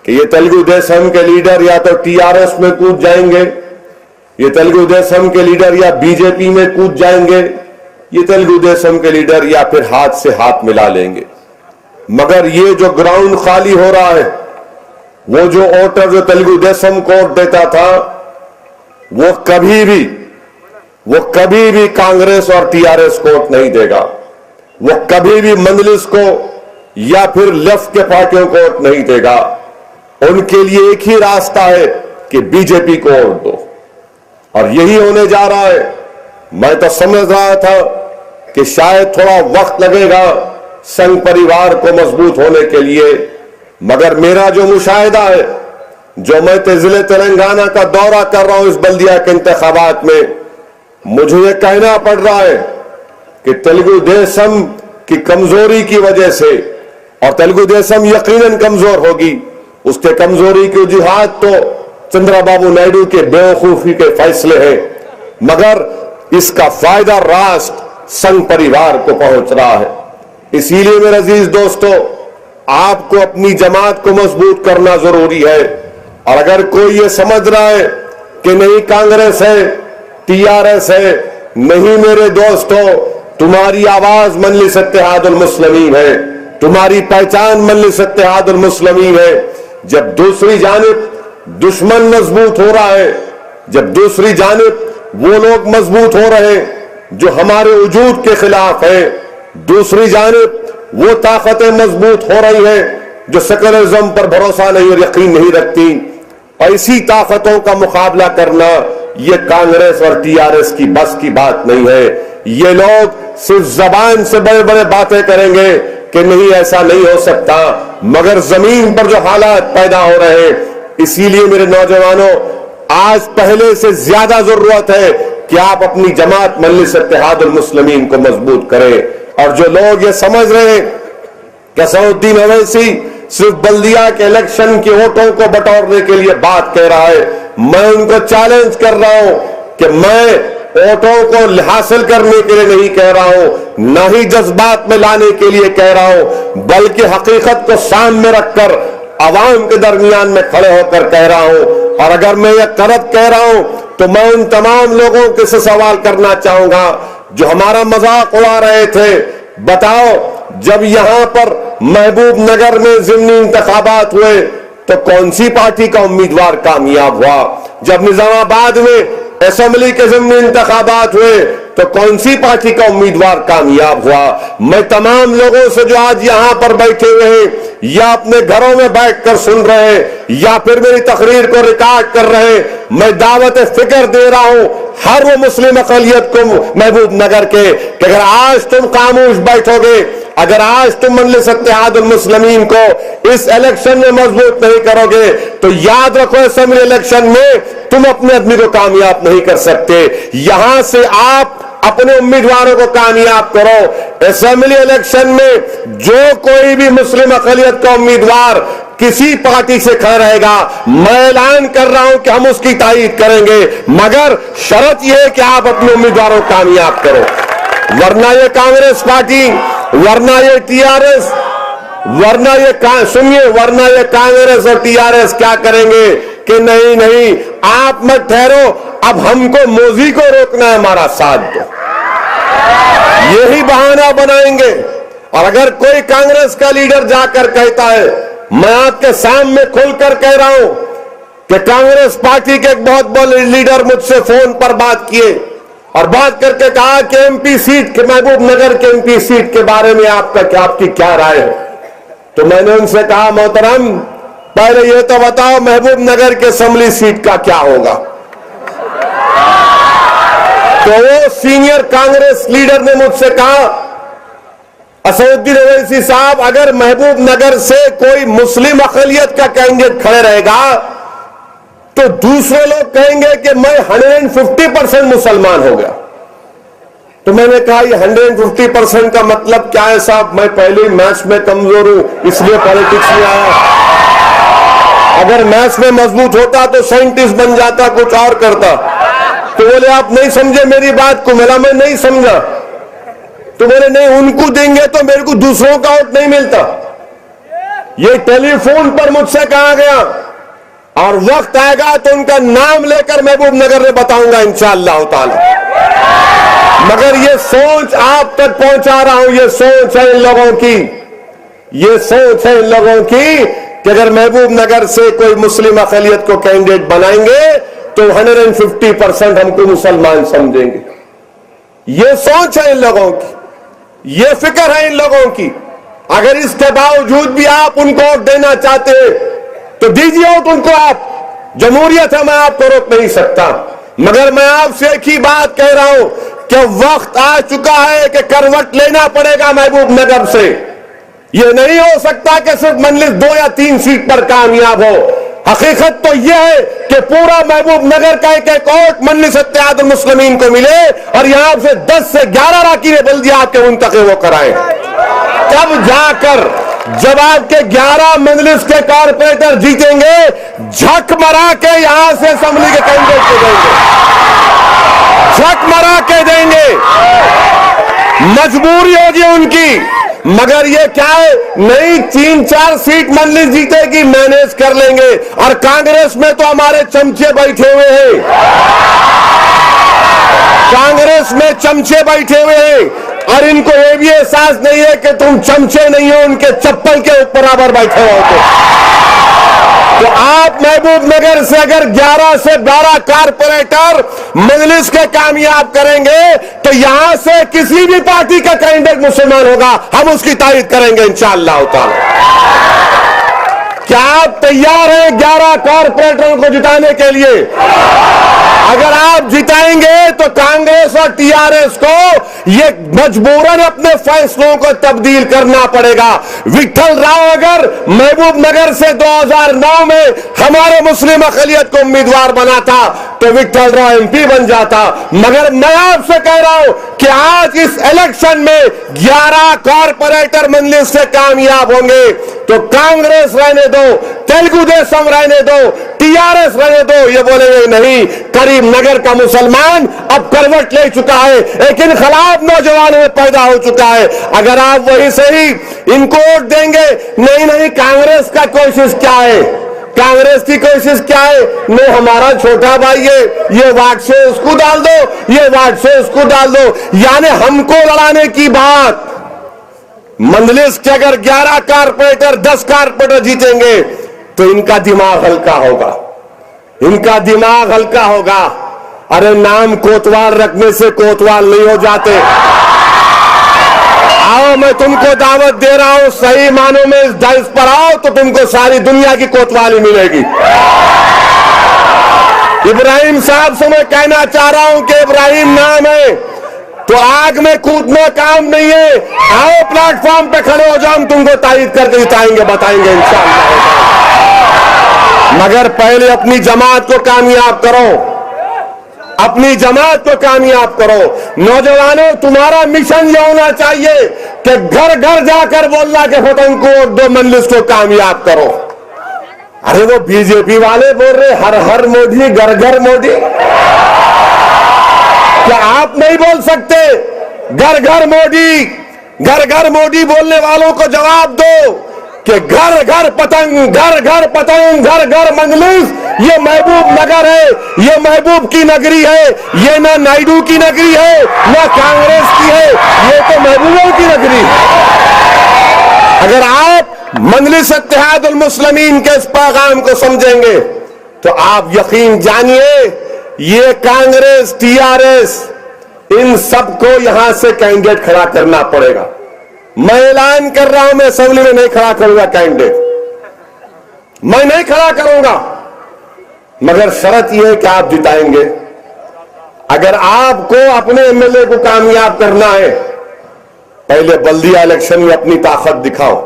कि ये तेलुगु देशम के लीडर या तो टीआरएस में कूद जाएंगे, ये तेलुगु देशम के लीडर या बीजेपी में कूद जाएंगे, ये तेलुगु देशम के लीडर या फिर हाथ से हाथ मिला लेंगे, मगर ये जो ग्राउंड खाली हो रहा है, वो जो ऑर्डर जो तेलुगु देशम कोर्ट देता था, वो कभी भी कांग्रेस और टीआरएस कोर्ट नहीं देगा। वो कभी भी मंजलिस को या फिर लेफ्ट के पार्टियों को वोट नहीं देगा। उनके लिए एक ही रास्ता है कि बीजेपी को वोट दो, और यही होने जा रहा है। मैं तो समझ रहा था कि शायद थोड़ा वक्त लगेगा संघ परिवार को मजबूत होने के लिए, मगर मेरा जो मुशाहिदा है, जो मैं जिले तेलंगाना का दौरा कर रहा हूं इस बल्दिया के इंतखाबात में, मुझे ये कहना पड़ रहा है कि तेलुगु देशम की कमजोरी की वजह से, और तेलुगु देशम यकीनन कमजोर होगी, उसके कमजोरी की वजूहात तो चंद्रबाबू नायडू के बेवकूफी के फैसले हैं, मगर इसका फायदा राष्ट्र संघ परिवार को पहुंच रहा है। इसीलिए मेरे अजीज दोस्तों, आपको अपनी जमात को मजबूत करना जरूरी है। और अगर कोई ये समझ रहा है कि नहीं कांग्रेस है, टीआरएस है, नहीं मेरे दोस्तों, तुम्हारी आवाज मजलिस इत्तेहादुल मुस्लिमीन है, तुम्हारी पहचान मजलिस इत्तेहादुल मुस्लिमीन है। जब दूसरी जानिब दुश्मन मजबूत हो रहा है, जब दूसरी जानिब वो लोग मजबूत हो रहे हैं जो हमारे वजूद के खिलाफ है, दूसरी जानिब वो ताकतें मजबूत हो रही हैं जो सेकुलरिज्म पर भरोसा नहीं और यकीन नहीं रखती, ऐसी ताकतों का मुकाबला करना ये कांग्रेस और टीआरएस की बस की बात नहीं है। ये लोग सिर्फ जबान से बड़े बड़े बातें करेंगे कि नहीं ऐसा नहीं हो सकता, मगर जमीन पर जो हालात पैदा हो रहे हैं, इसीलिए मेरे नौजवानों, आज पहले से ज्यादा जरूरत है कि आप अपनी जमात मजलिस इत्तेहादुल मुस्लिमीन को मजबूत करें। और जो लोग ये समझ रहे हैं कि असदुद्दीन ओवैसी सिर्फ बल्दिया के इलेक्शन के वोटों को बटोरने के लिए बात कह रहा है, मैं उनको चैलेंज कर रहा हूं कि मैं वोटों को हासिल करने के लिए नहीं कह रहा हूं, न ही जज्बात में लाने के लिए कह रहा हूं, बल्कि हकीकत को सामने रखकर अवाम के दरमियान में खड़े होकर कह रहा हूं। और अगर मैं यह गलत कह रहा हूं तो मैं उन तमाम लोगों के से सवाल करना चाहूंगा जो हमारा मजाक उड़ा रहे थे। बताओ, जब यहां पर महबूब नगर में ज़िमनी इंतखाबात हुए तो कौन सी पार्टी का उम्मीदवार कामयाब हुआ? जब निजामाबाद में असेंबली के ज़िमनी इंतखाबात हुए तो कौन सी पार्टी का उम्मीदवार कामयाब हुआ? मैं तमाम लोगों से जो आज यहां पर बैठे हुए हैं, या अपने घरों में बैठकर सुन रहे हैं, या फिर मेरी तकरीर को रिकॉर्ड कर रहे हैं, मैं दावत फिक्र दे रहा हूं हर वो मुस्लिम अक़लियत को महबूब नगर के कि अगर आज तुम खामोश बैठोगे, अगर आज तुम मजलिस इत्तेहादुल मुस्लिमीन को इस इलेक्शन में मजबूत नहीं करोगे, तो याद रखो असेंबली इलेक्शन में तुम अपने आदमी को कामयाब नहीं कर सकते। यहां से आप अपने उम्मीदवारों को कामयाब करो। असेंबली इलेक्शन में जो कोई भी मुस्लिम अक़लियत का उम्मीदवार किसी पार्टी से खड़ा रहेगा, मैं ऐलान कर रहा हूं कि हम उसकी तायीद करेंगे, मगर शर्त यह है कि आप अपने उम्मीदवारों को कामयाब करो। वरना ये कांग्रेस पार्टी, वरना ये टीआरएस, वरना ये सुनिए, वरना ये कांग्रेस और टीआरएस क्या करेंगे कि नहीं नहीं आप मत ठहरो, अब हमको मोदी को रोकना है, हमारा साथ दो, यही बहाना बनाएंगे। और अगर कोई कांग्रेस का लीडर जाकर कहता है, मैं आपके सामने खुलकर कह रहा हूं कि कांग्रेस पार्टी के एक बहुत बड़े लीडर मुझसे फोन पर बात किए और बात करके कहा कि एमपी सीट के, महबूब नगर के एमपी सीट के बारे में आपकी क्या राय है? तो मैंने उनसे कहा, मोहतरम पहले यह तो बताओ महबूब नगर के असेंबली सीट का क्या होगा? तो वो सीनियर कांग्रेस लीडर ने मुझसे कहा, असदुद्दीन ओवैसी साहब, अगर महबूब नगर से कोई मुस्लिम अक़लियत का कैंडिडेट खड़े रहेगा तो दूसरे लोग कहेंगे कि मैं 150% मुसलमान हो गया। तो मैंने कहा, ये 150% का मतलब क्या है साहब? मैं पहले ही मैथ्स में कमजोर हूं, इसलिए पॉलिटिक्स में आया। अगर मैथ्स में मजबूत होता तो साइंटिस्ट बन जाता, कुछ और करता। तो बोले आप नहीं समझे मेरी बात को। मेरा मैं नहीं समझा। तो बोले नहीं, उनको देंगे तो मेरे को दूसरों का वोट नहीं मिलता। ये टेलीफोन पर मुझसे कहा गया, और वक्त आएगा तो उनका नाम लेकर महबूब नगर में बताऊंगा इंशाअल्लाह ताला। मगर ये सोच आप तक पहुंचा रहा हूं, ये सोच है इन लोगों की, ये सोच है इन लोगों की कि अगर महबूब नगर से कोई मुस्लिम अक़लियत को कैंडिडेट बनाएंगे तो 150% हमको मुसलमान समझेंगे। ये सोच है इन लोगों की, ये फिक्र है इन लोगों की। अगर इसके बावजूद भी आप उनको वोट देना चाहते हैं तो दीजिए वोट उनको आप, जमहूरियत है, मैं आपको रोक नहीं सकता। मगर मैं आपसे एक ही बात कह रहा हूं कि वक्त आ चुका है कि करवट लेना पड़ेगा महबूब नगर से। यह नहीं हो सकता कि सिर्फ मंजिल 2 या 3 सीट पर कामयाब हो। हकीकत तो यह है कि पूरा महबूब नगर का एक एक वोट मजलिस इत्तेहादुल मुस्लिमीन को मिले और यहां से 10 से 11 अरकान बल्दिया आपके मुंतखब वो कराएं। तब जाकर जब आपके 11 मजलिस के कारपोरेटर जीतेंगे, झक मरा के यहां से असेंबली के कैंडिडेट को देंगे, झक मरा के देंगे। मजबूरी होगी उनकी, मगर ये क्या है, नहीं 3-4 सीट मजलिस जीतेगी, मैनेज कर लेंगे। और कांग्रेस में तो हमारे चमचे बैठे हुए हैं, कांग्रेस में चमचे बैठे हुए हैं और इनको ये भी एहसास नहीं है कि तुम चमचे नहीं हो, उनके चप्पल के बराबर बैठे हो। तो आप महबूब नगर से अगर 11 से 12 कारपोरेटर मजलिस के कामयाब करेंगे तो यहां से किसी भी पार्टी का कैंडिडेट मुसलमान होगा, हम उसकी तारीफ करेंगे इंशाअल्लाह ताला। क्या आप तैयार हैं 11 कारपोरेटरों को जिताने के लिए? अगर आप जिताएंगे तो कांग्रेस और टीआरएस को ये मजबूरन अपने फैसलों को तब्दील करना पड़ेगा। विठल राव अगर महबूब नगर से 2009 में हमारे मुस्लिम अक़लियत को उम्मीदवार बना था तो विठल राव एमपी बन जाता। मगर मैं आपसे कह रहा हूं कि आज इस इलेक्शन में 11 कारपोरेटर मजलिस से कामयाब होंगे तो कांग्रेस रहने दो, तेलुगु देशम रहने दो, टीआरएस रहने दो, ये बोलेंगे नहीं, करीम नगर का मुसलमान अब करवट ले चुका है, एक इनकलाब नौजवानों में पैदा हो चुका है। अगर आप वही सही इनको वोट देंगे, नहीं कांग्रेस का कोशिश क्या है, कांग्रेस की कोशिश क्या है, नहीं हमारा छोटा भाई है, ये वार्ड से उसको डाल दो, ये वार्ड से उसको डाल दो, यानी हमको लड़ाने की बात। मजलिस के अगर 11 कारपोरेटर 10 कारपोरेटर जीतेंगे तो इनका दिमाग हल्का होगा, इनका दिमाग हल्का होगा। अरे नाम कोतवाल रखने से कोतवाल नहीं हो जाते। आओ मैं तुमको दावत दे रहा हूं, सही मानों में इस डाइस पर आओ तो तुमको सारी दुनिया की कोतवाली मिलेगी। इब्राहिम साहब से मैं कहना चाह रहा हूं कि इब्राहिम नाम है तो आग में कूदना काम नहीं है। आओ प्लेटफॉर्म पे खड़े हो जाओ, हम तुमको तारीफ करके जिताएंगे, बताएंगे इंशाअल्लाह। मगर पहले अपनी जमात को कामयाब करो, अपनी जमात को कामयाब करो। नौजवानों, तुम्हारा मिशन यह होना चाहिए कि घर घर जाकर बोलना कि फतन को वोट दो, मजलिस को कामयाब करो। अरे वो बीजेपी वाले बोल रहे हर हर मोदी, घर घर मोदी। क्या आप नहीं बोल सकते घर घर मोदी? घर घर मोदी बोलने वालों को जवाब दो कि घर घर पतंग, घर घर पतंग, घर घर मजलिस। ये महबूब नगर है, ये महबूब की नगरी है, ये ना नायडू की नगरी है ना कांग्रेस की है, ये तो महबूबों की नगरी है। अगर आप मजलिस इत्तेहादुल मुस्लिमीन के इस पैगाम को समझेंगे तो आप यकीन जानिए ये कांग्रेस, टीआरएस, इन सबको यहां से कैंडिडेट खड़ा करना पड़ेगा। मैं ऐलान कर रहा हूं, मैं असेंबली में नहीं खड़ा करूंगा कैंडिडेट, मैं नहीं खड़ा करूंगा, मगर शर्त यह है कि आप जिताएंगे। अगर आपको अपने एमएलए को कामयाब करना है, पहले बल्दिया इलेक्शन में अपनी ताकत दिखाओ,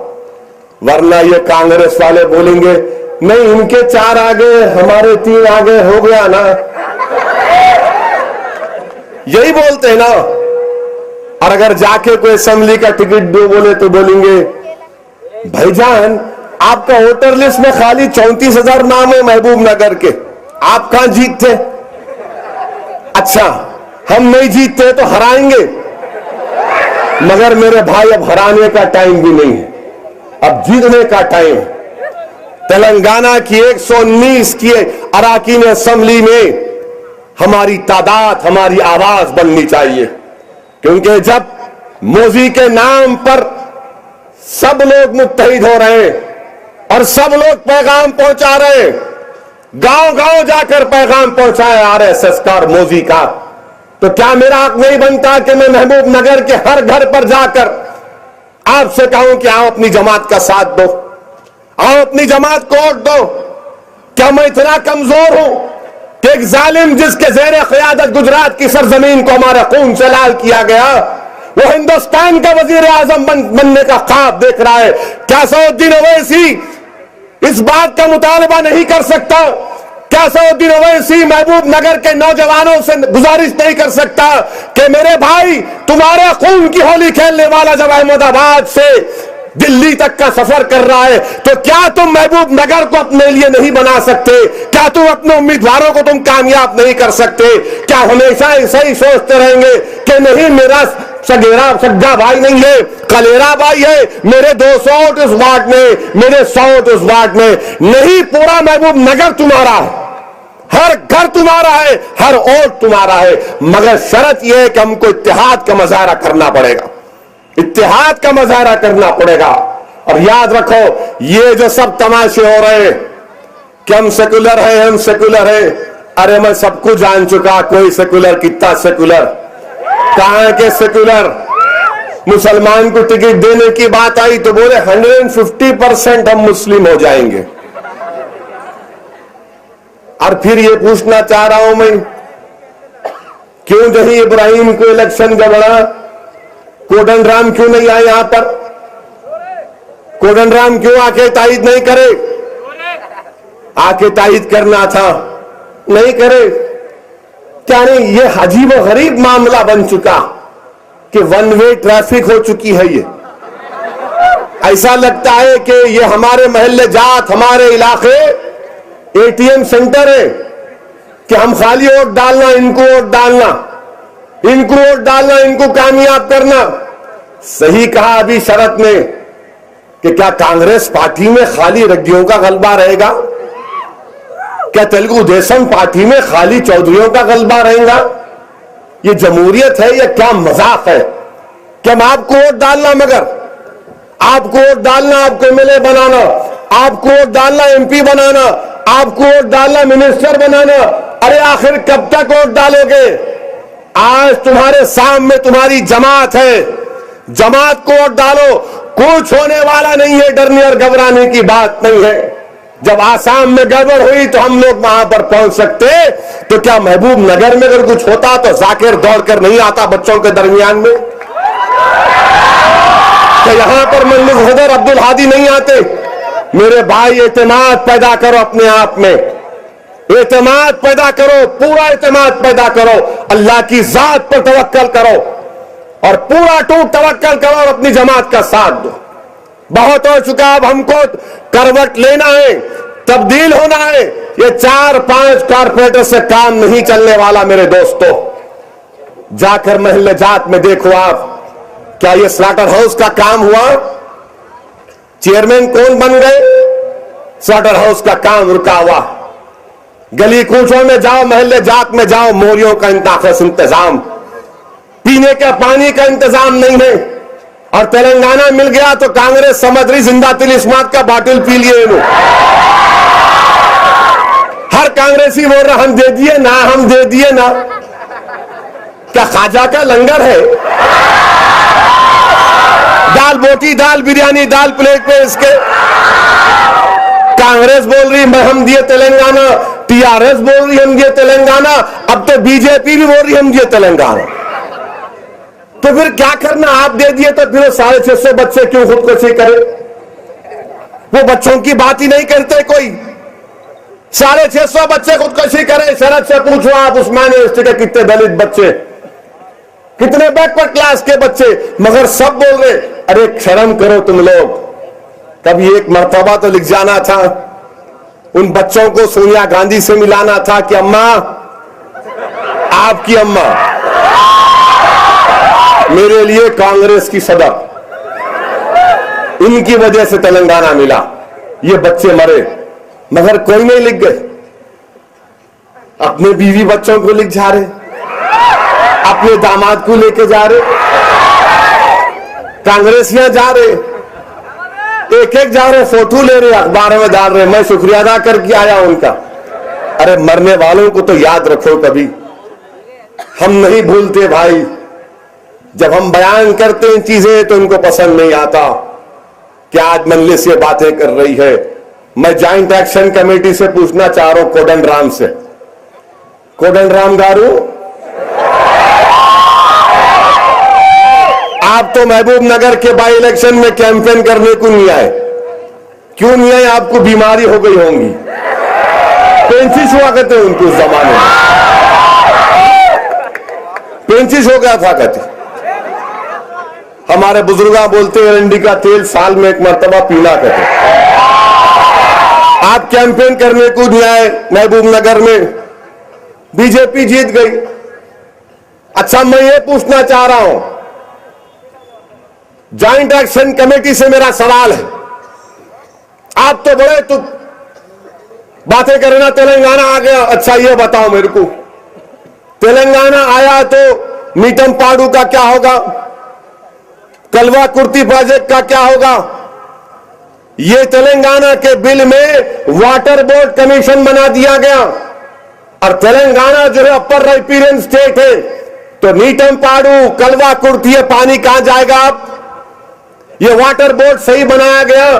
वरना ये कांग्रेस वाले बोलेंगे नहीं इनके 4 आगे हमारे 3 आगे, हो गया ना, यही बोलते हैं ना। और अगर जाके कोई असेंबली का टिकट दो बोले तो बोलेंगे भाईजान आपका वोटर लिस्ट में खाली 34,000 नाम है महबूब नगर के, आप कहां जीतते? अच्छा हम नहीं जीतते तो हराएंगे, मगर मेरे भाई अब हराने का टाइम भी नहीं है, अब जीतने का टाइम है। तेलंगाना की 119 की अराकीन असेंबली में हमारी तादाद, हमारी आवाज बननी चाहिए। क्योंकि जब मोदी के नाम पर सब लोग मुत्तहिद हो रहे हैं और सब लोग पैगाम पहुंचा रहे हैं, गांव गांव जाकर पैगाम पहुंचाए आरएसएस का और मोदी का, तो क्या मेरा हक नहीं बनता कि मैं महबूब नगर के हर घर पर जाकर आपसे कहूं कि आओ अपनी जमात का साथ दो, आओ अपनी जमात को वोट दो? क्या मैं इतना कमजोर हूं कि एक जालिम जिसके जेर क़यादत गुजरात की सरजमीन को हमारे खून से लाल किया गया, वो हिंदुस्तान का वजीर आजम बनने का ख्वाब देख रहा है? क्या सऊद्दीन ओवैसी इस बात का मुतालबा नहीं कर सकता? क्या सऊद्दीन ओवैसी महबूब नगर के नौजवानों से गुजारिश नहीं कर सकता कि मेरे भाई, तुम्हारे खून की होली खेलने वाला जब अहमदाबाद से दिल्ली तक का सफर कर रहा है, तो क्या तुम महबूब नगर को अपने लिए नहीं बना सकते? क्या तुम अपने उम्मीदवारों को तुम कामयाब नहीं कर सकते? क्या हमेशा ऐसा ही सोचते रहेंगे कि नहीं, मेरा सग्गा भाई नहीं है, कलेरा भाई है, मेरे 200 वोट उस वार्ड में, मेरे 100 वोट उस वार्ड में? नहीं, पूरा महबूब नगर तुम्हारा है, हर घर तुम्हारा है, हर वोट तुम्हारा है। मगर शर्त यह है कि हमको इत्तेहाद का मुजाहरा करना पड़ेगा, इत्तेहाद का मुजाहरा करना पड़ेगा। और याद रखो, ये जो सब तमाशे हो रहे हैं कि हम सेकुलर है, हम सेकुलर है, अरे मैं सब कुछ जान चुका, कोई सेकुलर, कितना सेकुलर, कहां के सेकुलर? मुसलमान को टिकट देने की बात आई तो बोले 150% हम मुस्लिम हो जाएंगे। और फिर ये पूछना चाह रहा हूं मैं, क्यों जही इब्राहिम को इलेक्शन गड़बड़ा, कोदंडराम क्यों नहीं आए यहां पर? कोदंडराम क्यों आके तायीद नहीं करे? आके तायीद करना था, नहीं करे। क्या नहीं, ये अजीब और गरीब मामला बन चुका कि वन वे ट्रैफिक हो चुकी है। ये ऐसा लगता है कि ये हमारे महल्ले जात, हमारे इलाके एटीएम सेंटर है कि हम खाली वोट डालना, इनको वोट डालना, इनको वोट डालना, इनको कामयाब करना। सही कहा अभी शरत ने कि क्या कांग्रेस पार्टी में खाली रेड्डियों का गलबा रहेगा? क्या तेलुगु देशम पार्टी में खाली चौधरियों का गलबा रहेगा? ये जमहूरियत है या क्या मजाक है? क्या आपको वोट डालना, मगर आपको वोट डालना, आपको एमएलए बनाना, आपको वोट डालना एमपी बनाना, आपको वोट डालना मिनिस्टर बनाना, अरे आखिर कब तक वोट डालोगे? आज तुम्हारे सामने तुम्हारी जमात है, जमात को वोट डालो, कुछ होने वाला नहीं है, डरने और घबराने की बात नहीं है। जब आसाम में गड़बड़ हुई तो हम लोग वहां पर पहुंच सकते, तो क्या महबूब नगर में अगर कुछ होता तो जाकिर दौड़कर नहीं आता बच्चों के दरमियान में? तो यहां पर मजलिस सदर अब्दुल हादी नहीं आते? मेरे भाई, एतमाद पैदा करो अपने आप में, एतमाद पैदा करो, पूरा एतमाद पैदा करो, अल्लाह की जात पर तवक्कल करो और पूरा टूट तवक्कल करो और अपनी जमात का साथ दो। बहुत हो चुका, अब हमको करवट लेना है, तब्दील होना है। ये 4-5 कारपोरेटर से काम नहीं चलने वाला मेरे दोस्तों। जाकर महल्ले जात में देखो आप, क्या ये स्लॉटर हाउस का काम हुआ? चेयरमैन कौन बन गए? स्लॉटर हाउस का काम रुका हुआ। गली कूचों में जाओ, महल्ले जात में जाओ, मोरियों का इंतजाम, पीने के पानी का इंतजाम नहीं है। और तेलंगाना मिल गया तो कांग्रेस समझ रही जिंदा तिलिस्मात का बाटिल पी लिए लोग। हर कांग्रेसी बोल रहा हम दे दिए ना, हम दे दिए ना। क्या खाजा का लंगर है? दाल बोटी, दाल बिरयानी, दाल प्लेट पे इसके। कांग्रेस बोल रही हम दिए तेलंगाना, टीआरएस बोल रही हम दिए तेलंगाना, अब तो बीजेपी भी बोल रही हम दिए तेलंगाना। तो फिर क्या करना? आप दे दिए तो फिर 650 बच्चे क्यों खुदकुशी करे? वो बच्चों की बात ही नहीं करते कोई। 650 बच्चे खुदकुशी करे, शरद से पूछो आप उस्मानी यूनिवर्सिटी के कितने दलित बच्चे, कितने बैकवर्ड क्लास के बच्चे, मगर सब बोल रहे अरे शर्म करो तुम लोग। कभी एक मर्तबा तो लिख जाना था, उन बच्चों को सोनिया गांधी से मिलाना था कि अम्मा, आपकी अम्मा मेरे लिए कांग्रेस की सदर, इनकी वजह से तेलंगाना मिला, ये बच्चे मरे, मगर कोई नहीं लिख गए। अपने बीवी बच्चों को लिख जा रहे, अपने दामाद को लेके जा रहे, कांग्रेसियां जा रहे, एक एक जा रहे, फोटो ले रहे, अखबार में डाल रहे। मैं शुक्रिया अदा करके आया उनका। अरे मरने वालों को तो याद रखो, कभी हम नहीं भूलते भाई। जब हम बयान करते हैं चीजें तो इनको पसंद नहीं आता कि आज मजलिस ये बातें कर रही है। मैं ज्वाइंट एक्शन कमेटी से पूछना चाह रहा हूं, कोदंडराम से, कोदंडराम गारू, आप तो महबूब नगर के बाई इलेक्शन में कैंपेन करने को नहीं आए, क्यों नहीं आए? आपको बीमारी हो गई होंगी, पेंचिस हुआ करते उनको उस जमाने में, पेंचिस हो गया था कहते। हमारे बुजुर्गा बोलते हैं एरंडी का तेल साल में एक मर्तबा पीना कहते। आप कैंपेन करने को नहीं आए महबूब नगर में, बीजेपी जीत गई। अच्छा, मैं ये पूछना चाह रहा हूं, ज्वाइंट एक्शन कमेटी से मेरा सवाल है, आप तो बड़े तो बातें करना, तेलंगाना आ गया। अच्छा ये बताओ मेरे को, तेलंगाना आया तो मीटमपाडू का क्या होगा, कलवा कुर्ती प्रोजेक्ट का क्या होगा? ये तेलंगाना के बिल में वाटर बोर्ड कमीशन बना दिया गया, और तेलंगाना जो है अपर राइपीरियन स्टेट है, तो मीटमपाडू कलवा कुर्ती ये पानी कहां जाएगा? आप ये वाटर बोर्ड सही बनाया गया।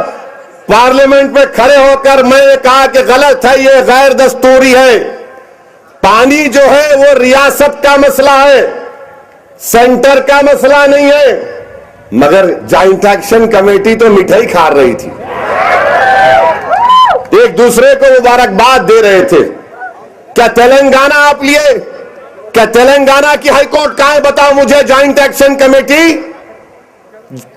पार्लियामेंट में खड़े होकर मैंने कहा कि गलत है, ये गैर दस्तूरी है। पानी जो है वो रियासत का मसला है, सेंटर का मसला नहीं है। मगर ज्वाइंट एक्शन कमेटी तो मिठाई खा रही थी, एक दूसरे को मुबारकबाद दे रहे थे। क्या तेलंगाना आप लिए? क्या तेलंगाना की हाईकोर्ट कहां है? बताओ मुझे, ज्वाइंट एक्शन कमेटी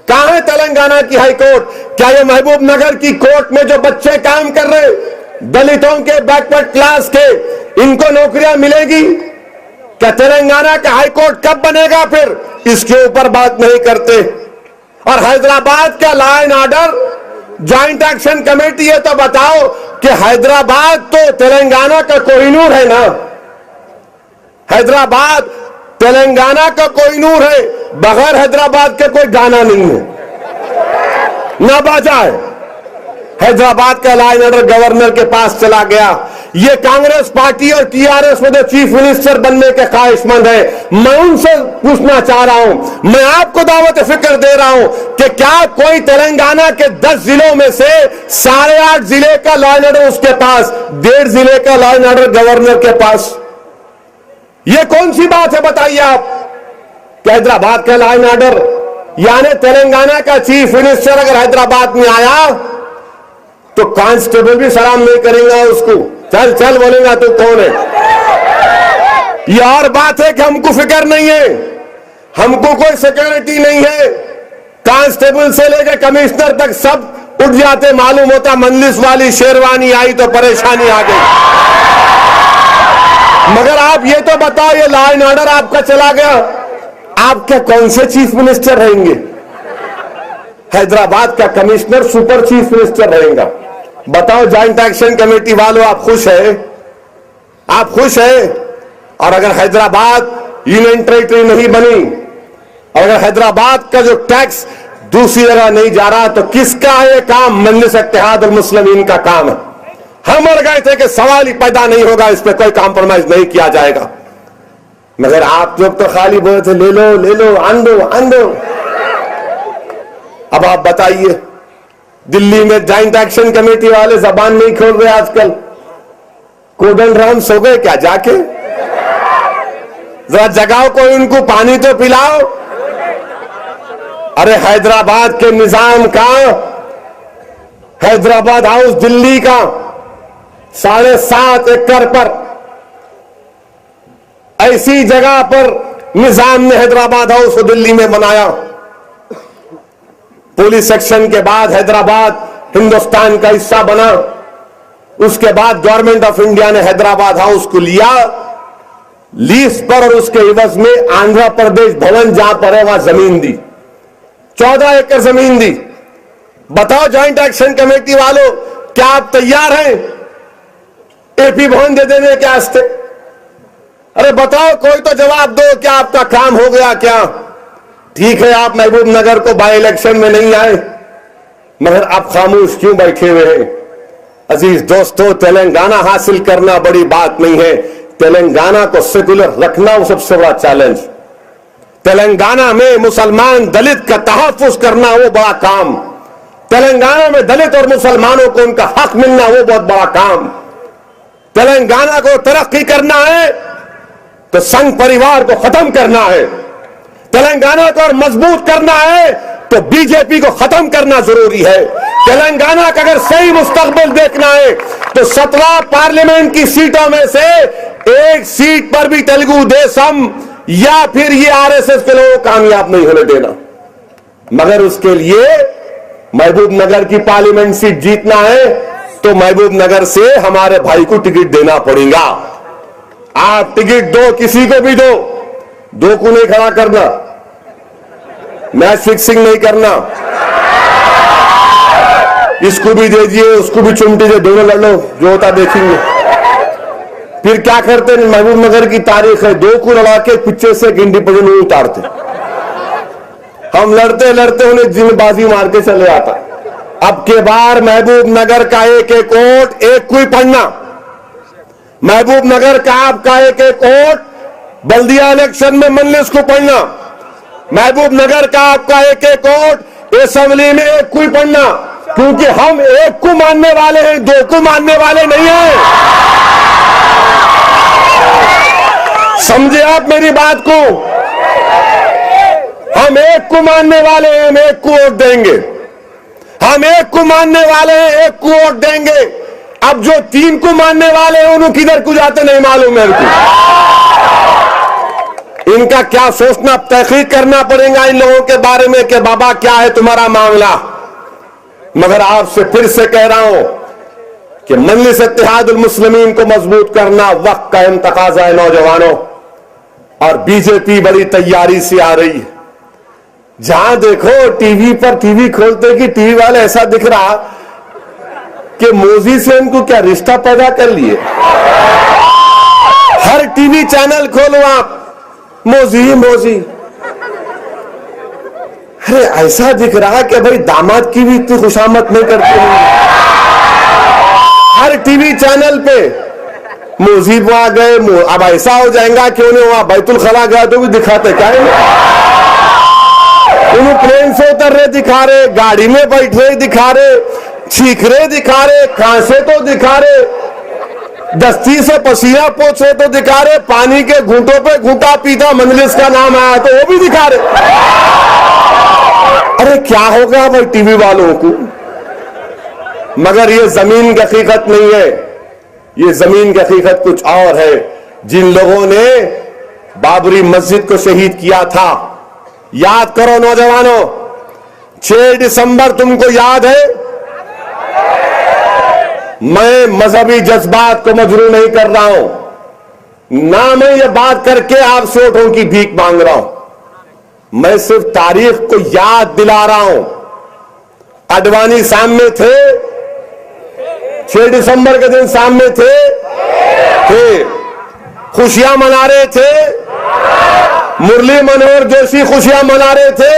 कहां है? तेलंगाना की हाईकोर्ट? क्या ये महबूब नगर की कोर्ट में जो बच्चे काम कर रहे, दलितों के, बैकवर्ड क्लास के, इनको नौकरियां मिलेगी? क्या तेलंगाना का हाईकोर्ट कब बनेगा? फिर इसके ऊपर बात नहीं करते। और हैदराबाद का law and order, joint action committee, ये तो बताओ कि हैदराबाद तो तेलंगाना का कोहिनूर है ना, हैदराबाद तेलंगाना का कोहिनूर है, बगैर हैदराबाद के कोई गाना नहीं है, ना बाजा है। हैदराबाद का लॉ एंड ऑर्डर गवर्नर के पास चला गया। ये कांग्रेस पार्टी और टीआरएस में जो चीफ मिनिस्टर बनने के ख्वाहिशमंद है, मैं उनसे पूछना चाह रहा हूं, मैं आपको दावत फिक्र दे रहा हूं कि क्या कोई तेलंगाना के 10 जिलों में से 8.5 जिले का लॉ एंड ऑर्डर उसके पास, 1.5 जिले का लॉ एंड ऑर्डर गवर्नर के पास? ये कौन सी बात है बताइए आप? हैदराबाद का लॉ एंड ऑर्डर, यानी तेलंगाना का चीफ मिनिस्टर अगर हैदराबाद में आया तो कांस्टेबल भी सलाम नहीं करेगा उसको, चल चल बोलेगा तो कौन है। ये और बात है कि हमको फिक्र नहीं है, हमको कोई सिक्योरिटी नहीं है, कांस्टेबल से लेकर कमिश्नर तक सब उठ जाते, मालूम होता मजलिस वाली शेरवानी आई तो परेशानी आ गई। मगर आप ये तो बताओ, ये लॉ एंड ऑर्डर आपका चला गया, आप क्या कौन से चीफ मिनिस्टर रहेंगे? हैदराबाद का कमिश्नर सुपर चीफ मिनिस्टर रहेगा। बताओ ज्वाइंट एक्शन कमेटी वालों, आप खुश है? आप खुश है? और अगर हैदराबाद यूनियन टेरिटरी नहीं बनी, और अगर हैदराबाद का जो टैक्स दूसरी जगह नहीं जा रहा, तो किसका है ये काम? मजलिस इत्तेहाद मुस्लिमीन का काम है। हम अड़ गए थे कि सवाल ही पैदा नहीं होगा, इस पर कोई कॉम्प्रोमाइज नहीं किया जाएगा। मगर आप लोग तो खाली बोले थे ले लो ले लो, आन दो आन दो। अब आप बताइए, दिल्ली में ज्वाइंट एक्शन कमेटी वाले जबान नहीं खोल रहे आजकल। कोदंडराम सो गए क्या जाके? जरा जगाओ, कोई उनको पानी तो पिलाओ। अरे हैदराबाद के निजाम का, हैदराबाद हाउस दिल्ली का 7.5 एकड़ पर, ऐसी जगह पर निजाम ने हैदराबाद हाउस को दिल्ली में बनाया। पुलिस सेक्शन के बाद हैदराबाद हिंदुस्तान का हिस्सा बना। उसके बाद गवर्नमेंट ऑफ इंडिया ने हैदराबाद हाउस को लिया लीज पर, और उसके एवज में आंध्र प्रदेश भवन जहां पर है वहां जमीन दी, 14 एकड़ जमीन दी। बताओ ज्वाइंट एक्शन कमेटी वालों, क्या आप तैयार हैं एपी भवन दे देने के वास्ते? अरे बताओ, कोई तो जवाब दो, क्या आपका काम हो गया क्या? ठीक है, आप महबूब नगर को बाई इलेक्शन में नहीं आए, मगर आप खामोश क्यों बैठे हुए हैं? अजीज दोस्तों, तेलंगाना हासिल करना बड़ी बात नहीं है, तेलंगाना को सेकुलर रखना वो सबसे बड़ा चैलेंज। तेलंगाना में मुसलमान दलित का तहफ्फुज करना वो बड़ा काम, तेलंगाना में दलित और मुसलमानों को उनका हक मिलना वो बहुत बड़ा काम। तेलंगाना को तरक्की करना है तो संघ परिवार को खत्म करना है, तेलंगाना को और मजबूत करना है तो बीजेपी को खत्म करना जरूरी है। तेलंगाना का अगर सही मुस्तकबिल देखना है तो 17 पार्लियामेंट की सीटों में से एक सीट पर भी तेलुगु देशम या फिर ये आरएसएस के लोगों को कामयाब नहीं होने देना। मगर उसके लिए महबूब नगर की पार्लियामेंट सीट जीतना है तो महबूब नगर से हमारे भाई को टिकट देना पड़ेगा। आप टिकट दो, किसी को भी दो को नहीं खड़ा करना, मैच फिक्सिंग नहीं करना, इसको भी दे दिए उसको भी चुमटी दे, दोनों लड़ लो, जो होता देखेंगे। फिर क्या करते हैं, महबूब नगर की तारीख है, 2 को लड़ा के पीछे से एक इंडिपेंडेंट उतारते, हम लड़ते लड़ते उन्हें जिनबाजी मार के चले आता। अब के बार महबूब नगर का एक एक वोट एक को ही पढ़ना, महबूब नगर का आपका एक एक वोट बल्दिया इलेक्शन में मजलिस को पढ़ना, महबूब नगर का आपका एक एक वोट असेंबली में एक को ही पढ़ना, क्योंकि हम एक को मानने वाले हैं, 2 को मानने वाले नहीं हैं। समझे आप मेरी बात को? हम एक को मानने वाले हैं, हम एक को वोट देंगे, हम एक को मानने वाले हैं, एक को वोट देंगे। अब जो 3 को मानने वाले हैं उन्हें किधर को जाते नहीं मालूम मेरे को, इनका क्या सोचना, तहकीक करना पड़ेगा इन लोगों के बारे में कि बाबा क्या है तुम्हारा मामला। मगर आपसे फिर से कह रहा हूं कि मजलिस इत्तेहादुल मुस्लिमीन को मजबूत करना वक्त का तकाज़ा है नौजवानों, और बीजेपी बड़ी तैयारी से आ रही है। जहां देखो टीवी पर, टीवी खोलते कि टीवी वाले ऐसा दिख रहा कि मोदी से इनको क्या रिश्ता पैदा कर लिए। हर टीवी चैनल खोलो आप, मोदी मोदी, अरे ऐसा दिख रहा कि भाई दामाद की भी इतनी खुशामद नहीं करते हैं। हर टीवी चैनल पे मोदी वहां गए, अब ऐसा हो जाएगा कि उन्हें वहां बैतुल खला गया तो भी दिखाते क्या है, उन्हें प्लेन से उतर रहे दिखा रहे, गाड़ी में बैठ रहे दिखा रहे, चीख रहे दिखा रहे, खांसे तो दिखा रहे, दस्ती से पसीना पोछ रहे तो दिखा रहे, पानी के घूंटों पे घूंटा पीता मजलिस का नाम आया तो वो भी दिखा रहे। अरे क्या होगा भाई टीवी वालों को? मगर ये जमीन की हकीकत नहीं है, ये जमीन की हकीकत कुछ और है। जिन लोगों ने बाबरी मस्जिद को शहीद किया था, याद करो नौजवानों, 6 दिसंबर तुमको याद है? मैं मजहबी जज्बात को मजरू नहीं कर रहा हूं, ना मैं ये बात करके आपसे वोटों की भीख मांग रहा हूं, मैं सिर्फ तारीख को याद दिला रहा हूं। अडवाणी सामने थे, 6 दिसंबर के दिन सामने थे, खुशियां मना रहे थे, मुरली मनोहर जोशी खुशियां मना रहे थे,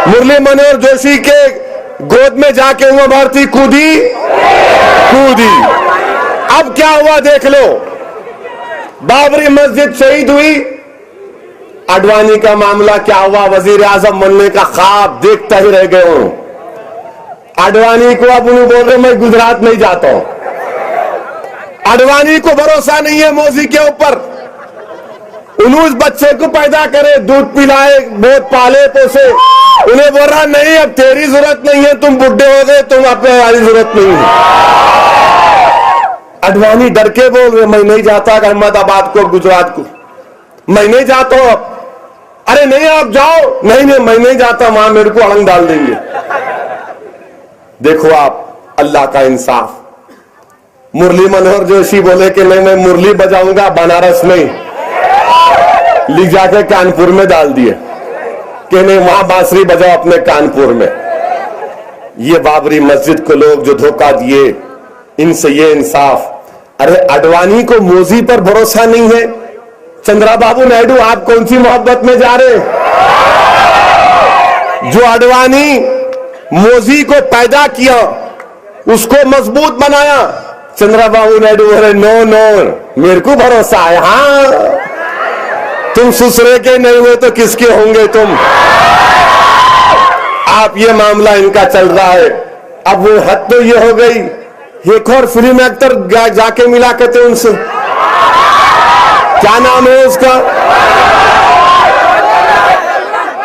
मुरली मनोहर जोशी के गोद में जाके उमा भारती कूदी। अब क्या हुआ देख लो, बाबरी मस्जिद शहीद हुई, अडवाणी का मामला क्या हुआ, वजीर आजम बनने का ख्वाब देखता ही रह गए हूं। अडवाणी को अब उन्हें बोल रहे मैं गुजरात नहीं जाता हूं, अडवाणी को भरोसा नहीं है मोदी के ऊपर। उन्हें उस बच्चे को पैदा करे, दूध पिलाए, बहुत पाले पोसे, उन्हें बोल रहा नहीं अब तेरी जरूरत नहीं है, तुम बुढ़े हो गए, तुम अपने वाली जरूरत नहीं है। अडवाणी डर के बोल रहे मैं नहीं जाता अहमदाबाद को, गुजरात को, मैं नहीं जाता हूं अब। अरे नहीं आप जाओ, नहीं मैं नहीं जाता, वहां मेरे को अलंग डाल देंगे। देखो आप अल्लाह का इंसाफ। मुरली मनोहर जोशी बोले कि नहीं मैं मुरली बजाऊंगा बनारस में, लिख जाके कानपुर में डाल दिए कि नहीं वहां बांसुरी बजाओ अपने कानपुर में। ये बाबरी मस्जिद को लोग जो धोखा दिए, इनसे ये इंसाफ। अरे अडवाणी को मोदी पर भरोसा नहीं है, चंद्रबाबू नायडू, आप कौन सी मोहब्बत में जा रहे? जो अडवाणी मोदी को पैदा किया, उसको मजबूत बनाया, चंद्रबाबू नायडू बोले नो नो, मेरे को भरोसा है। हाँ, तुम ससुरे के नहीं हुए तो किसके होंगे तुम? आप, ये मामला इनका चल रहा है। अब वो हद तो ये हो गई, एक और फिल्म एक्टर जाके मिला करते उनसे, क्या नाम है उसका?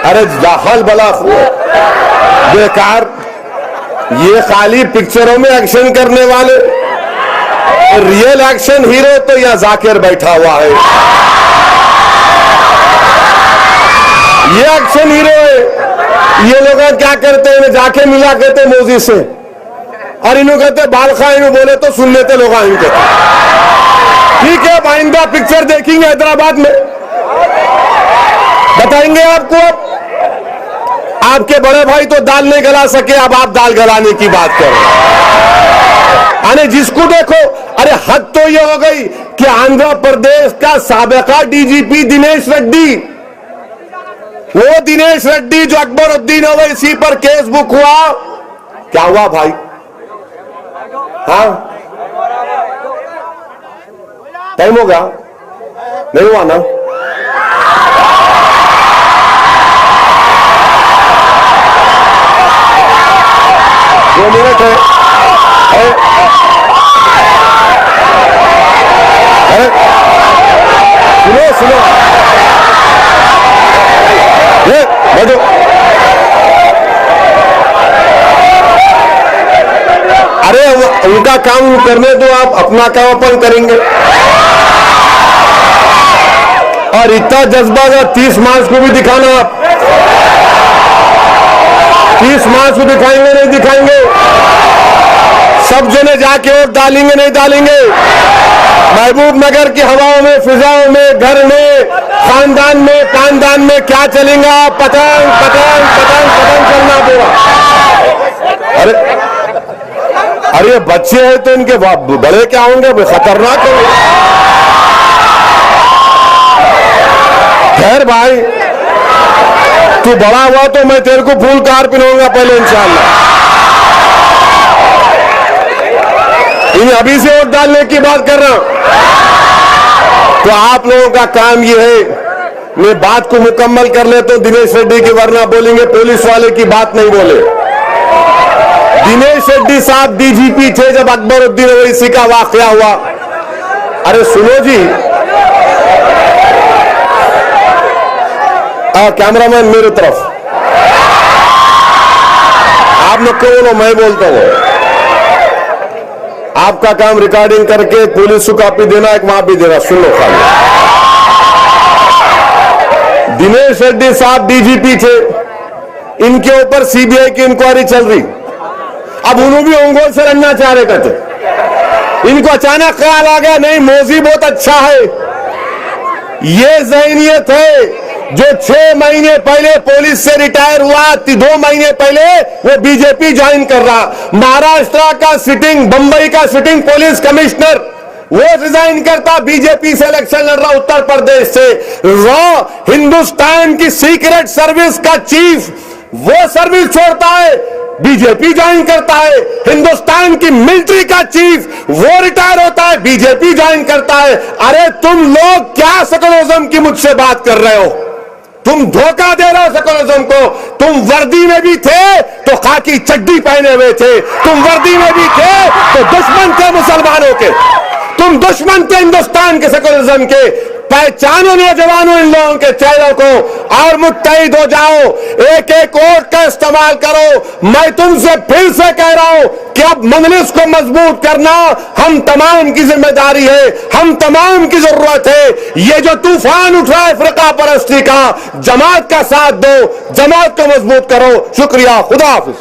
अरे जाहल बला बेकार, ये खाली पिक्चरों में एक्शन करने वाले, रियल एक्शन हीरो तो यहाँ जाकिर बैठा हुआ है, ये एक्शन हीरो है। ये लोग क्या करते हैं, जाके मिला करते मोदी से, और इन्हों कहते बाल खा, इन्हों बोले तो सुन लेते लोग इनके। ठीक है, आइंदा पिक्चर देखेंगे हैदराबाद में, बताएंगे आपको। अब आपके बड़े भाई तो दाल नहीं गला सके, अब आप दाल गलाने की बात करो। अरे जिसको देखो, अरे हद तो ये हो गई कि आंध्र प्रदेश का साबिका डीजीपी दिनेश रेड्डी, वो दिनेश रेड्डी जो अकबरुद्दीन ओवैसी पर केस बुक हुआ, क्या हुआ भाई? हाँ, टाइम हो गया? नहीं हुआ ना? दो मिनट है। सुनो सुनो, ये बैठो। अरे उनका काम करने दो, आप अपना काम अपन करेंगे। और इतना जज्बा का 30 मार्च को भी दिखाना, आप 30 मार्च को दिखाएंगे नहीं दिखाएंगे? सब जने जाके वोट डालेंगे नहीं डालेंगे? महबूब नगर की हवाओं में, फिजाओं में, घर में, खानदान में, खानदान में क्या चलेगा? पतंग पतंग पतंग पतंग चलना पूरा। अरे बच्चे हैं तो इनके बड़े क्या होंगे? खतरनाक होंगे। खैर भाई, तू बड़ा हुआ तो मैं तेरे को फूल कार पिलाऊंगा पहले इंशाल्लाह। इन अभी से वोट डालने की बात कर रहा हूं। तो आप लोगों का काम ये है, मैं बात को मुकम्मल कर ले तो दिनेश रेड्डी की, वरना बोलेंगे पुलिस वाले की बात नहीं बोले। दिनेश रेड्डी साहब डीजीपी थे जब अकबरुद्दीन ओवैसी का वाकया हुआ। अरे सुनो जी, कैमरामैन मेरे तरफ, आप लोग को बोलो, मैं बोलता हूं। आपका काम रिकॉर्डिंग करके पुलिस को कॉपी देना, एक वहां भी देना, सुन लो खाली। दिनेश रेड्डी साहब डीजीपी थे, इनके ऊपर सीबीआई की इंक्वायरी चल रही। अब उन्होंने भी अंगोल से लड़ना चाह रहे थे। इनको अचानक ख्याल आ गया, नहीं मोदी बहुत अच्छा है। ये ज़हनियत है जो 6 महीने पहले पुलिस से रिटायर हुआ, 2 महीने पहले वो बीजेपी ज्वाइन कर रहा। महाराष्ट्र का सिटिंग, बंबई का सिटिंग पुलिस कमिश्नर, वो रिजाइन करता, बीजेपी से इलेक्शन लड़ रहा उत्तर प्रदेश से। हिंदुस्तान की सीक्रेट सर्विस का चीफ वो सर्विस छोड़ता है, बीजेपी ज्वाइन करता है। हिंदुस्तान की मिलिट्री का चीफ वो रिटायर होता है, बीजेपी ज्वाइन करता है। अरे तुम लोग क्या सेकुलरिज्म की मुझसे बात कर रहे हो? तुम धोखा दे रहे हो सेकुलरिज्म को। तुम वर्दी में भी थे तो खाकी चड्डी पहने हुए थे, तुम वर्दी में भी थे तो दुश्मन थे मुसलमानों के, तुम दुश्मन थे हिंदुस्तान के सेकुलरिज्म के। पहचानो नौजवानों इन लोगों के चेहरों को और मुत्तहिद हो जाओ, एक एक वोट का इस्तेमाल करो। मैं तुमसे फिर से कह रहा हूं कि अब मजलिस को मजबूत करना हम तमाम की जिम्मेदारी है, हम तमाम की जरूरत है। ये जो तूफान उठ रहा है फिरका परस्ती का, जमात का साथ दो, जमात को मजबूत करो। शुक्रिया, खुदा हाफिज।